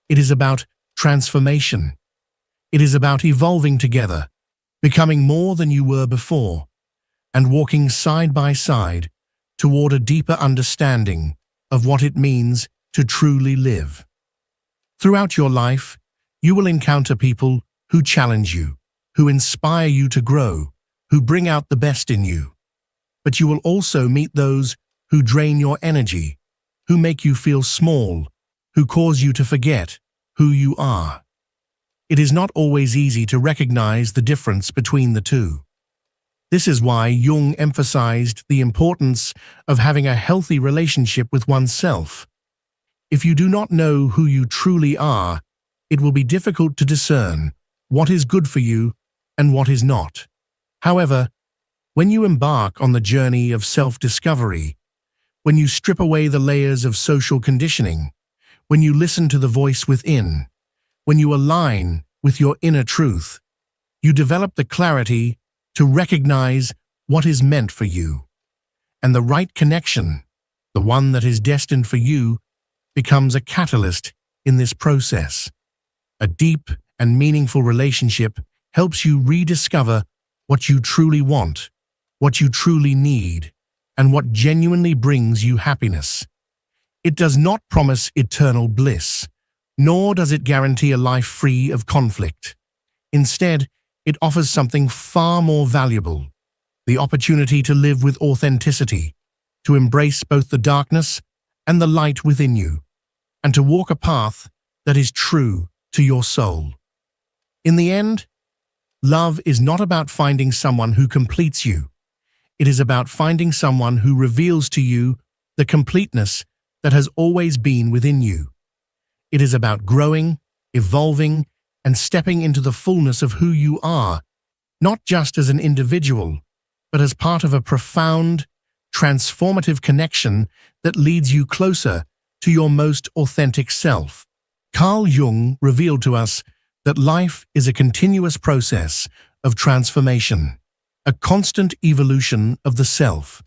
It is about transformation. It is about evolving together, becoming more than you were before, and walking side by side toward a deeper understanding of what it means to truly live. Throughout your life, you will encounter people who challenge you, who inspire you to grow, who bring out the best in you. But you will also meet those who drain your energy, who make you feel small, who cause you to forget who you are. It is not always easy to recognize the difference between the two. This is why Jung emphasized the importance of having a healthy relationship with oneself. If you do not know who you truly are, it will be difficult to discern what is good for you and what is not. However, when you embark on the journey of self-discovery, when you strip away the layers of social conditioning, when you listen to the voice within, when you align with your inner truth, you develop the clarity to recognize what is meant for you. And the right connection, the one that is destined for you, becomes a catalyst in this process. A deep and meaningful relationship helps you rediscover what you truly want, what you truly need, and what genuinely brings you happiness. It does not promise eternal bliss, nor does it guarantee a life free of conflict. Instead, it offers something far more valuable: the opportunity to live with authenticity, to embrace both the darkness and the light within you, and to walk a path that is true to your soul. In the end, love is not about finding someone who completes you. It is about finding someone who reveals to you the completeness that has always been within you. It is about growing, evolving, and stepping into the fullness of who you are, not just as an individual, but as part of a profound, transformative connection that leads you closer to your most authentic self. Carl Jung revealed to us that life is a continuous process of transformation, a constant evolution of the self.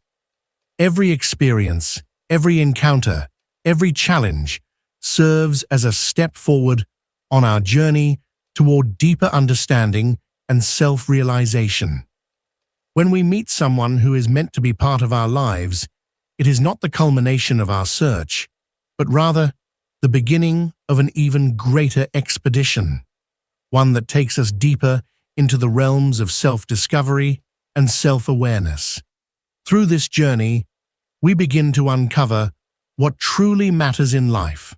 Every experience, every encounter, every challenge serves as a step forward on our journey toward deeper understanding and self-realization. When we meet someone who is meant to be part of our lives, it is not the culmination of our search, but rather the beginning of an even greater expedition, one that takes us deeper into the realms of self-discovery and self-awareness. Through this journey, we begin to uncover what truly matters in life,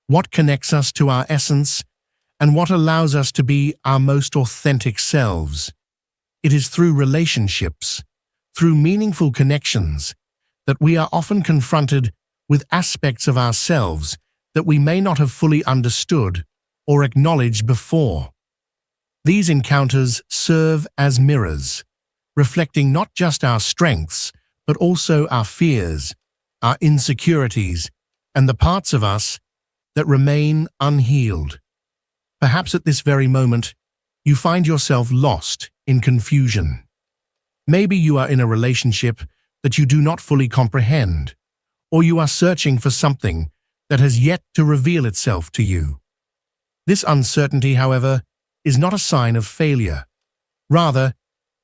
what connects us to our essence, and what allows us to be our most authentic selves. It is through relationships, through meaningful connections, that we are often confronted with aspects of ourselves that we may not have fully understood or acknowledged before. These encounters serve as mirrors, reflecting not just our strengths, but also our fears, our insecurities, and the parts of us that remain unhealed. Perhaps at this very moment, you find yourself lost in confusion. Maybe you are in a relationship that you do not fully comprehend, or you are searching for something that has yet to reveal itself to you. This uncertainty, however, is not a sign of failure. Rather,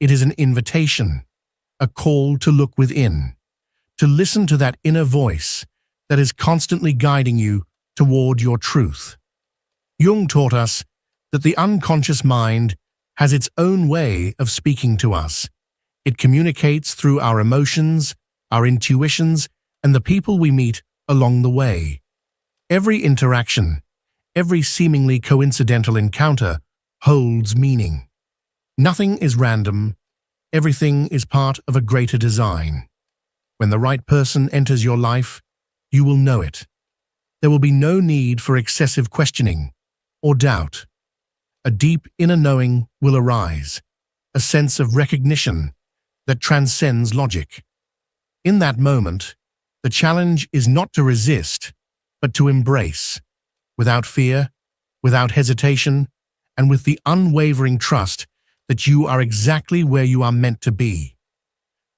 it is an invitation, a call to look within, to listen to that inner voice that is constantly guiding you toward your truth. Jung taught us that the unconscious mind has its own way of speaking to us. It communicates through our emotions, our intuitions, and the people we meet along the way. Every interaction, every seemingly coincidental encounter holds meaning. Nothing is random. Everything is part of a greater design. When the right person enters your life, you will know it. There will be no need for excessive questioning or doubt. A deep inner knowing will arise, a sense of recognition that transcends logic. In that moment, the challenge is not to resist, but to embrace, without fear, without hesitation, and with the unwavering trust that you are exactly where you are meant to be.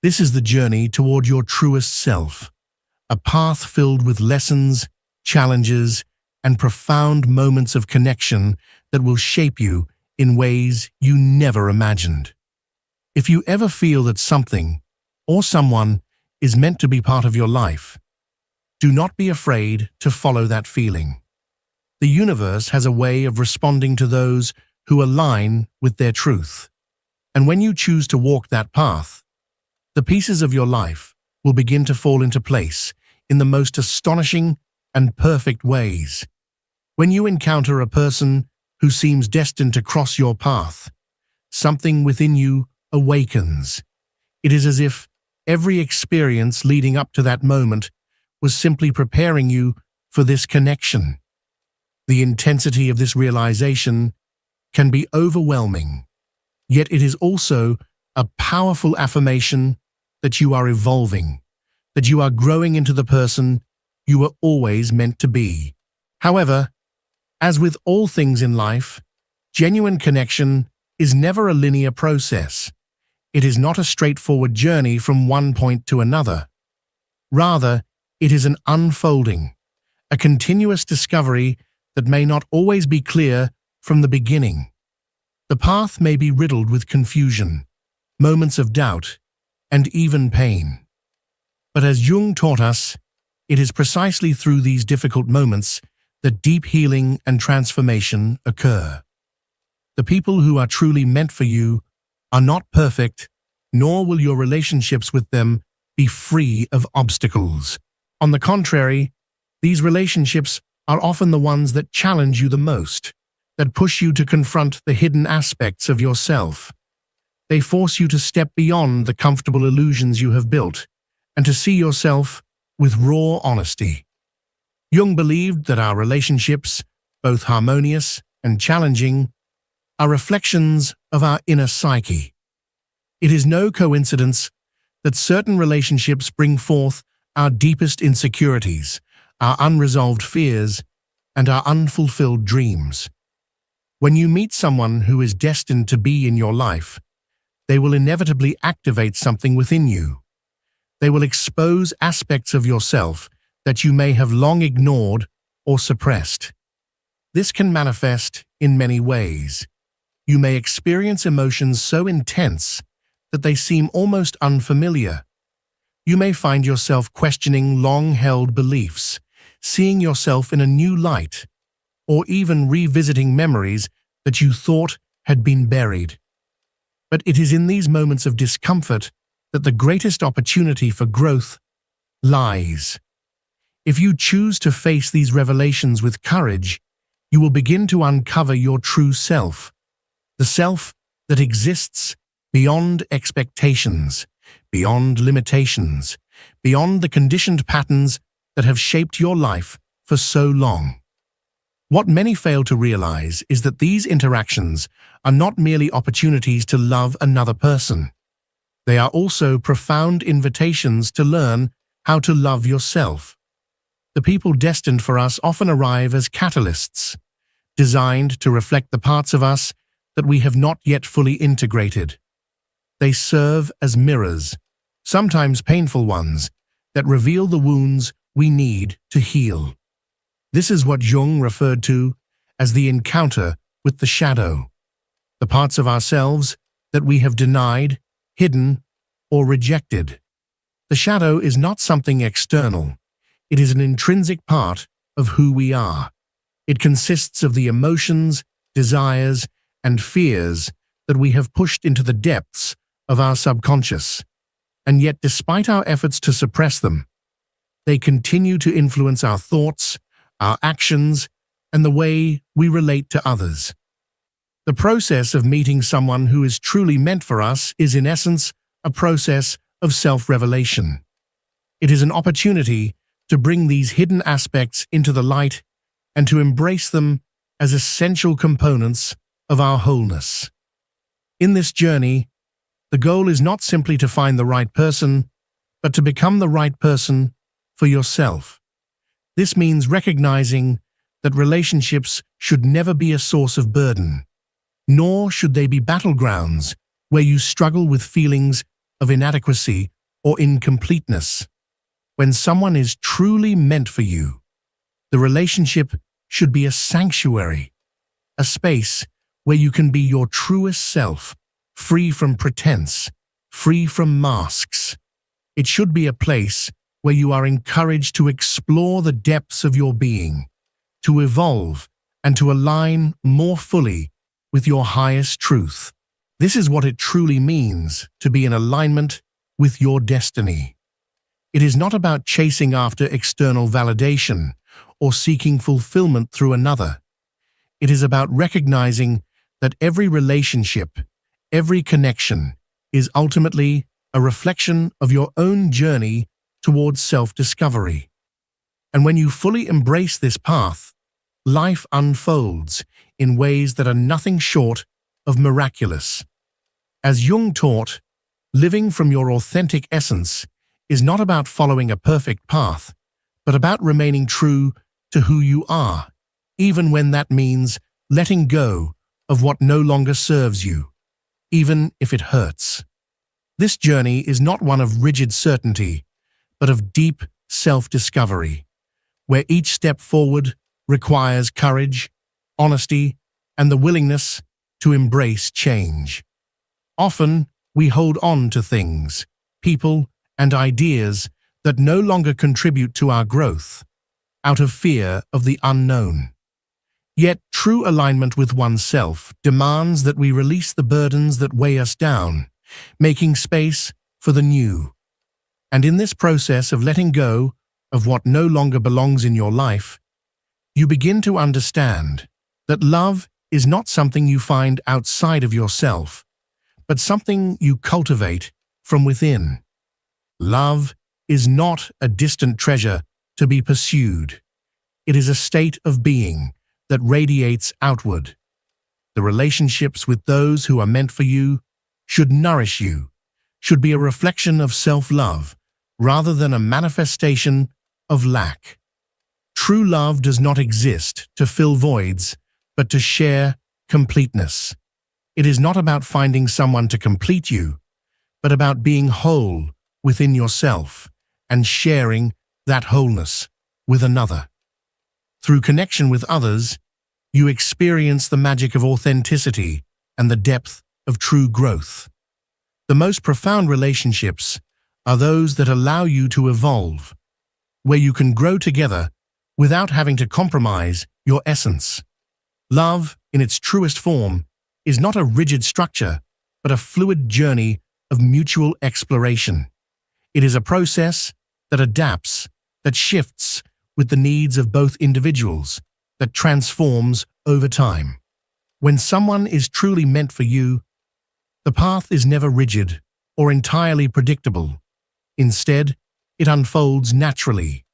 This is the journey toward your truest self, a path filled with lessons, challenges, and profound moments of connection that will shape you in ways you never imagined. If you ever feel that something or someone is meant to be part of your life, do not be afraid to follow that feeling. The universe has a way of responding to those who align with their truth. And when you choose to walk that path, the pieces of your life will begin to fall into place in the most astonishing and perfect ways. When you encounter a person who seems destined to cross your path, something within you awakens. It is as if every experience leading up to that moment was simply preparing you for this connection. The intensity of this realization can be overwhelming, yet it is also a powerful affirmation that you are evolving, that you are growing into the person you were always meant to be. However, as with all things in life, genuine connection is never a linear process. It is not a straightforward journey from one point to another. Rather, it is an unfolding, a continuous discovery that may not always be clear from the beginning. The path may be riddled with confusion, moments of doubt, and even pain. But as Jung taught us, it is precisely through these difficult moments that deep healing and transformation occur. The people who are truly meant for you are not perfect, nor will your relationships with them be free of obstacles. On the contrary, these relationships are often the ones that challenge you the most, that push you to confront the hidden aspects of yourself. They force you to step beyond the comfortable illusions you have built and to see yourself with raw honesty. Jung believed that our relationships, both harmonious and challenging, are reflections of our inner psyche. It is no coincidence that certain relationships bring forth our deepest insecurities, our unresolved fears, and our unfulfilled dreams. When you meet someone who is destined to be in your life, they will inevitably activate something within you. They will expose aspects of yourself that you may have long ignored or suppressed. This can manifest in many ways. You may experience emotions so intense that they seem almost unfamiliar. You may find yourself questioning long-held beliefs, seeing yourself in a new light, or even revisiting memories that you thought had been buried. But it is in these moments of discomfort that the greatest opportunity for growth lies. If you choose to face these revelations with courage, you will begin to uncover your true self, the self that exists beyond expectations, beyond limitations, beyond the conditioned patterns that have shaped your life for so long. What many fail to realize is that these interactions are not merely opportunities to love another person. They are also profound invitations to learn how to love yourself. The people destined for us often arrive as catalysts, designed to reflect the parts of us that we have not yet fully integrated. They serve as mirrors, sometimes painful ones, that reveal the wounds we need to heal. This is what Jung referred to as the encounter with the shadow, the parts of ourselves that we have denied, hidden, or rejected. The shadow is not something external. It is an intrinsic part of who we are. It consists of the emotions, desires, and fears that we have pushed into the depths of our subconscious. And yet, despite our efforts to suppress them, they continue to influence our thoughts, our actions, and the way we relate to others. The process of meeting someone who is truly meant for us is, in essence, a process of self-revelation. It is an opportunity to bring these hidden aspects into the light and to embrace them as essential components of our wholeness. In this journey, the goal is not simply to find the right person, but to become the right person for yourself. This means recognizing that relationships should never be a source of burden, nor should they be battlegrounds where you struggle with feelings of inadequacy or incompleteness. When someone is truly meant for you, the relationship should be a sanctuary, a space where you can be your truest self, free from pretense, free from masks. It should be a place where you are encouraged to explore the depths of your being, to evolve, and to align more fully with your highest truth. This is what it truly means to be in alignment with your destiny. It is not about chasing after external validation or seeking fulfillment through another. It is about recognizing that every relationship, every connection, is ultimately a reflection of your own journey towards self-discovery. And when you fully embrace this path, life unfolds in ways that are nothing short of miraculous. As Jung taught, living from your authentic essence is not about following a perfect path, but about remaining true to who you are, even when that means letting go of what no longer serves you, even if it hurts. This journey is not one of rigid certainty, but of deep self-discovery, where each step forward requires courage, honesty, and the willingness to embrace change. Often, we hold on to things, people, and ideas that no longer contribute to our growth, out of fear of the unknown. Yet, true alignment with oneself demands that we release the burdens that weigh us down, making space for the new. And in this process of letting go of what no longer belongs in your life, you begin to understand that love is not something you find outside of yourself, but something you cultivate from within. Love is not a distant treasure to be pursued. It is a state of being that radiates outward. The relationships with those who are meant for you should nourish you, should be a reflection of self-love rather than a manifestation of lack. True love does not exist to fill voids, but to share completeness. It is not about finding someone to complete you, but about being whole within yourself and sharing that wholeness with another. Through connection with others, you experience the magic of authenticity and the depth of true growth. The most profound relationships are those that allow you to evolve, where you can grow together without having to compromise your essence. Love, in its truest form, is not a rigid structure, but a fluid journey of mutual exploration. It is a process that adapts, that shifts with the needs of both individuals, that transforms over time. When someone is truly meant for you, the path is never rigid or entirely predictable. Instead, it unfolds naturally,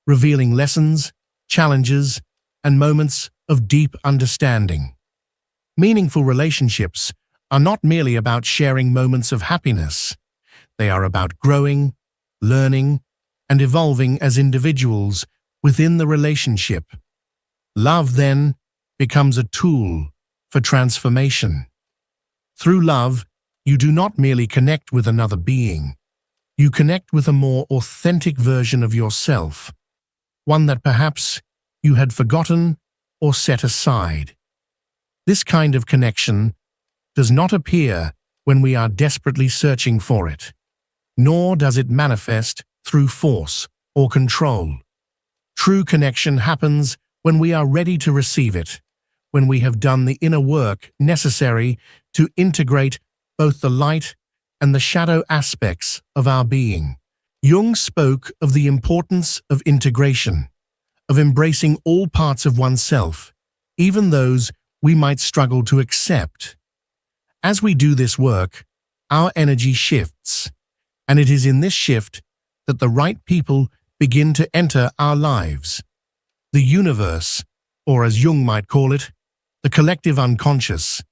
revealing lessons, challenges, and moments of deep understanding. Meaningful relationships are not merely about sharing moments of happiness. They are about growing, learning, and evolving as individuals within the relationship. Love, then, becomes a tool for transformation. Through love, you do not merely connect with another being. You connect with a more authentic version of yourself, one that perhaps you had forgotten or set aside. This kind of connection does not appear when we are desperately searching for it, nor does it manifest through force or control. True connection happens when we are ready to receive it, when we have done the inner work necessary to integrate both the light and the shadow aspects of our being. Jung spoke of the importance of integration, of embracing all parts of oneself, even those we might struggle to accept. As we do this work, our energy shifts, and it is in this shift that the right people begin to enter our lives. The universe, or as Jung might call it, the collective unconscious,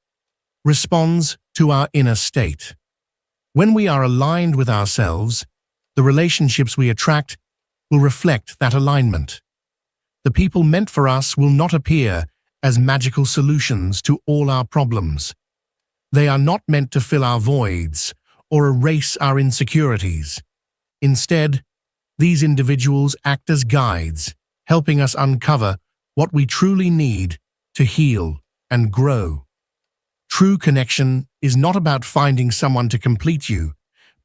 responds to our inner state. When we are aligned with ourselves, the relationships we attract will reflect that alignment. The people meant for us will not appear as magical solutions to all our problems. They are not meant to fill our voids or erase our insecurities. Instead, these individuals act as guides, helping us uncover what we truly need to heal and grow. True connection is not about finding someone to complete you,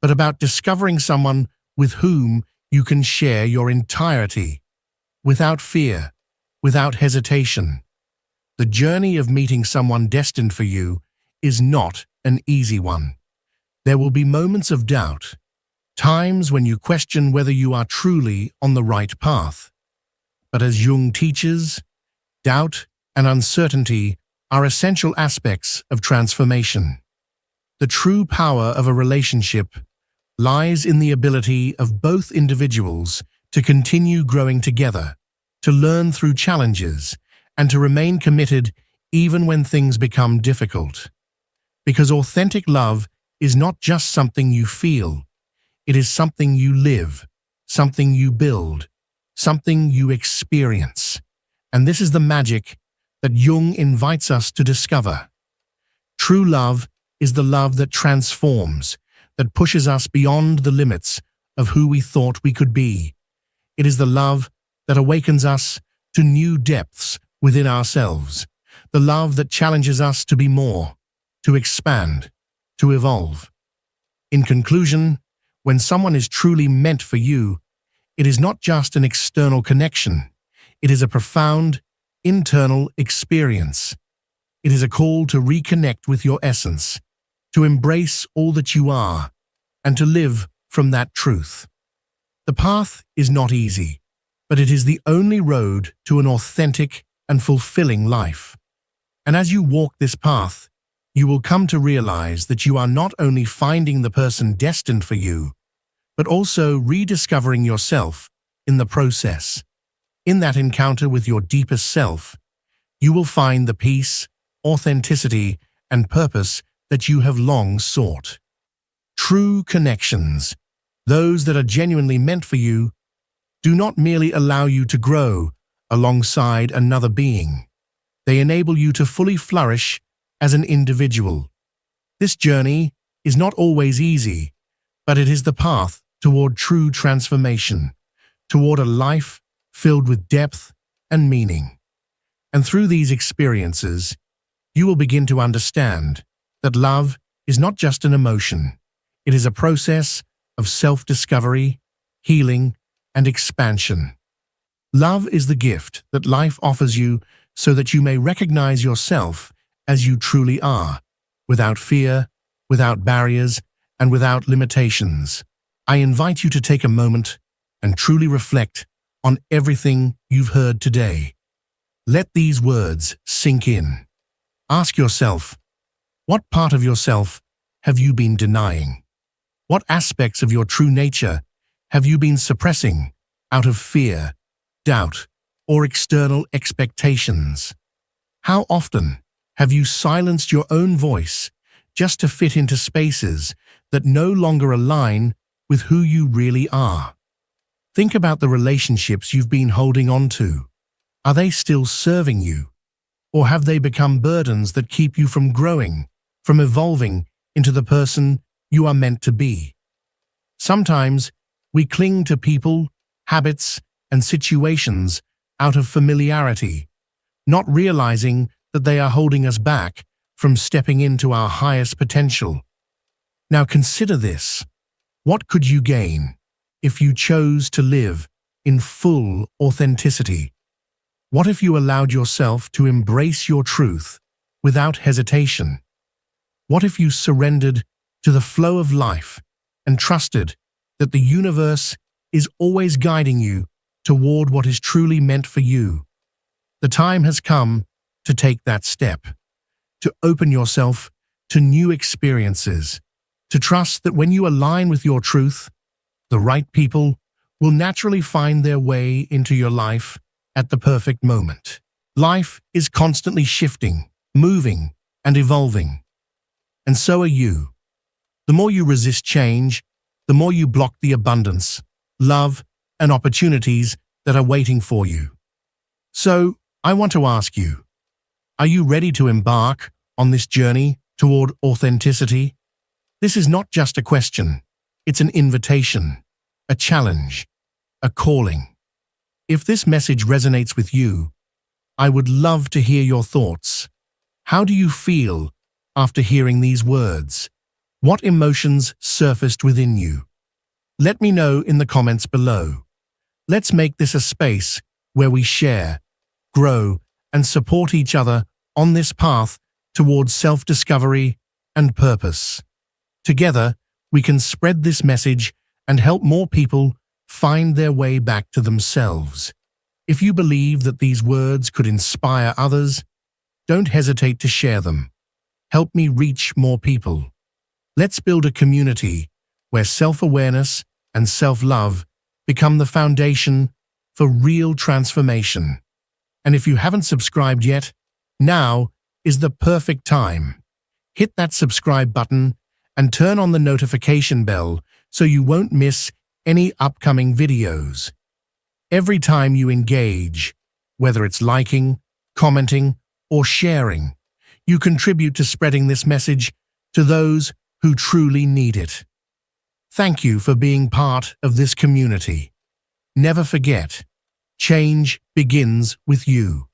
but about discovering someone with whom you can share your entirety, without fear, without hesitation. The journey of meeting someone destined for you is not an easy one. There will be moments of doubt, times when you question whether you are truly on the right path. But as Jung teaches, doubt and uncertainty are essential aspects of transformation. The true power of a relationship lies in the ability of both individuals to continue growing together, to learn through challenges, and to remain committed even when things become difficult. Because authentic love is not just something you feel, it is something you live, something you build, something you experience. And this is the magic that Jung invites us to discover. True love is the love that transforms, that pushes us beyond the limits of who we thought we could be. It is the love that awakens us to new depths within ourselves, the love that challenges us to be more, to expand, to evolve. In conclusion, when someone is truly meant for you, it is not just an external connection. It is a profound, internal experience. It is a call to reconnect with your essence, to embrace all that you are, and to live from that truth. The path is not easy, but it is the only road to an authentic and fulfilling life. And as you walk this path, you will come to realize that you are not only finding the person destined for you, but also rediscovering yourself in the process. In that encounter with your deepest self, you will find the peace, authenticity, and purpose that you have long sought. True connections, those that are genuinely meant for you, do not merely allow you to grow alongside another being. They enable you to fully flourish as an individual. This journey is not always easy, but it is the path toward true transformation, toward a life filled with depth and meaning. And through these experiences, you will begin to understand that love is not just an emotion. It is a process of self-discovery, healing, and expansion. Love is the gift that life offers you so that you may recognize yourself as you truly are, without fear, without barriers, and without limitations. I invite you to take a moment and truly reflect on everything you've heard today. Let these words sink in. Ask yourself, what part of yourself have you been denying? What aspects of your true nature have you been suppressing out of fear, doubt, or external expectations? How often have you silenced your own voice just to fit into spaces that no longer align with who you really are? Think about the relationships you've been holding on to. Are they still serving you? Or have they become burdens that keep you from growing, from evolving into the person you are meant to be? Sometimes we cling to people, habits, and situations out of familiarity, not realizing that they are holding us back from stepping into our highest potential. Now consider this. What could you gain if you chose to live in full authenticity? What if you allowed yourself to embrace your truth without hesitation? What if you surrendered to the flow of life and trusted that the universe is always guiding you toward what is truly meant for you. The time has come to take that step, to open yourself to new experiences, to trust that when you align with your truth, the right people will naturally find their way into your life at the perfect moment. Life is constantly shifting, moving, and evolving. And so are you. The more you resist change, the more you block the abundance, love, and opportunities that are waiting for you. So, I want to ask you, are you ready to embark on this journey toward authenticity? This is not just a question, it's an invitation, a challenge, a calling. If this message resonates with you, I would love to hear your thoughts. How do you feel after hearing these words? What emotions surfaced within you? Let me know in the comments below. Let's make this a space where we share, grow, and support each other on this path towards self-discovery and purpose. Together, we can spread this message and help more people find their way back to themselves. If you believe that these words could inspire others, don't hesitate to share them. Help me reach more people. Let's build a community where self-awareness and self-love become the foundation for real transformation. And if you haven't subscribed yet, now is the perfect time. Hit that subscribe button and turn on the notification bell so you won't miss any upcoming videos. Every time you engage, whether it's liking, commenting, or sharing, you contribute to spreading this message to those who truly need it. Thank you for being part of this community. Never forget, change begins with you.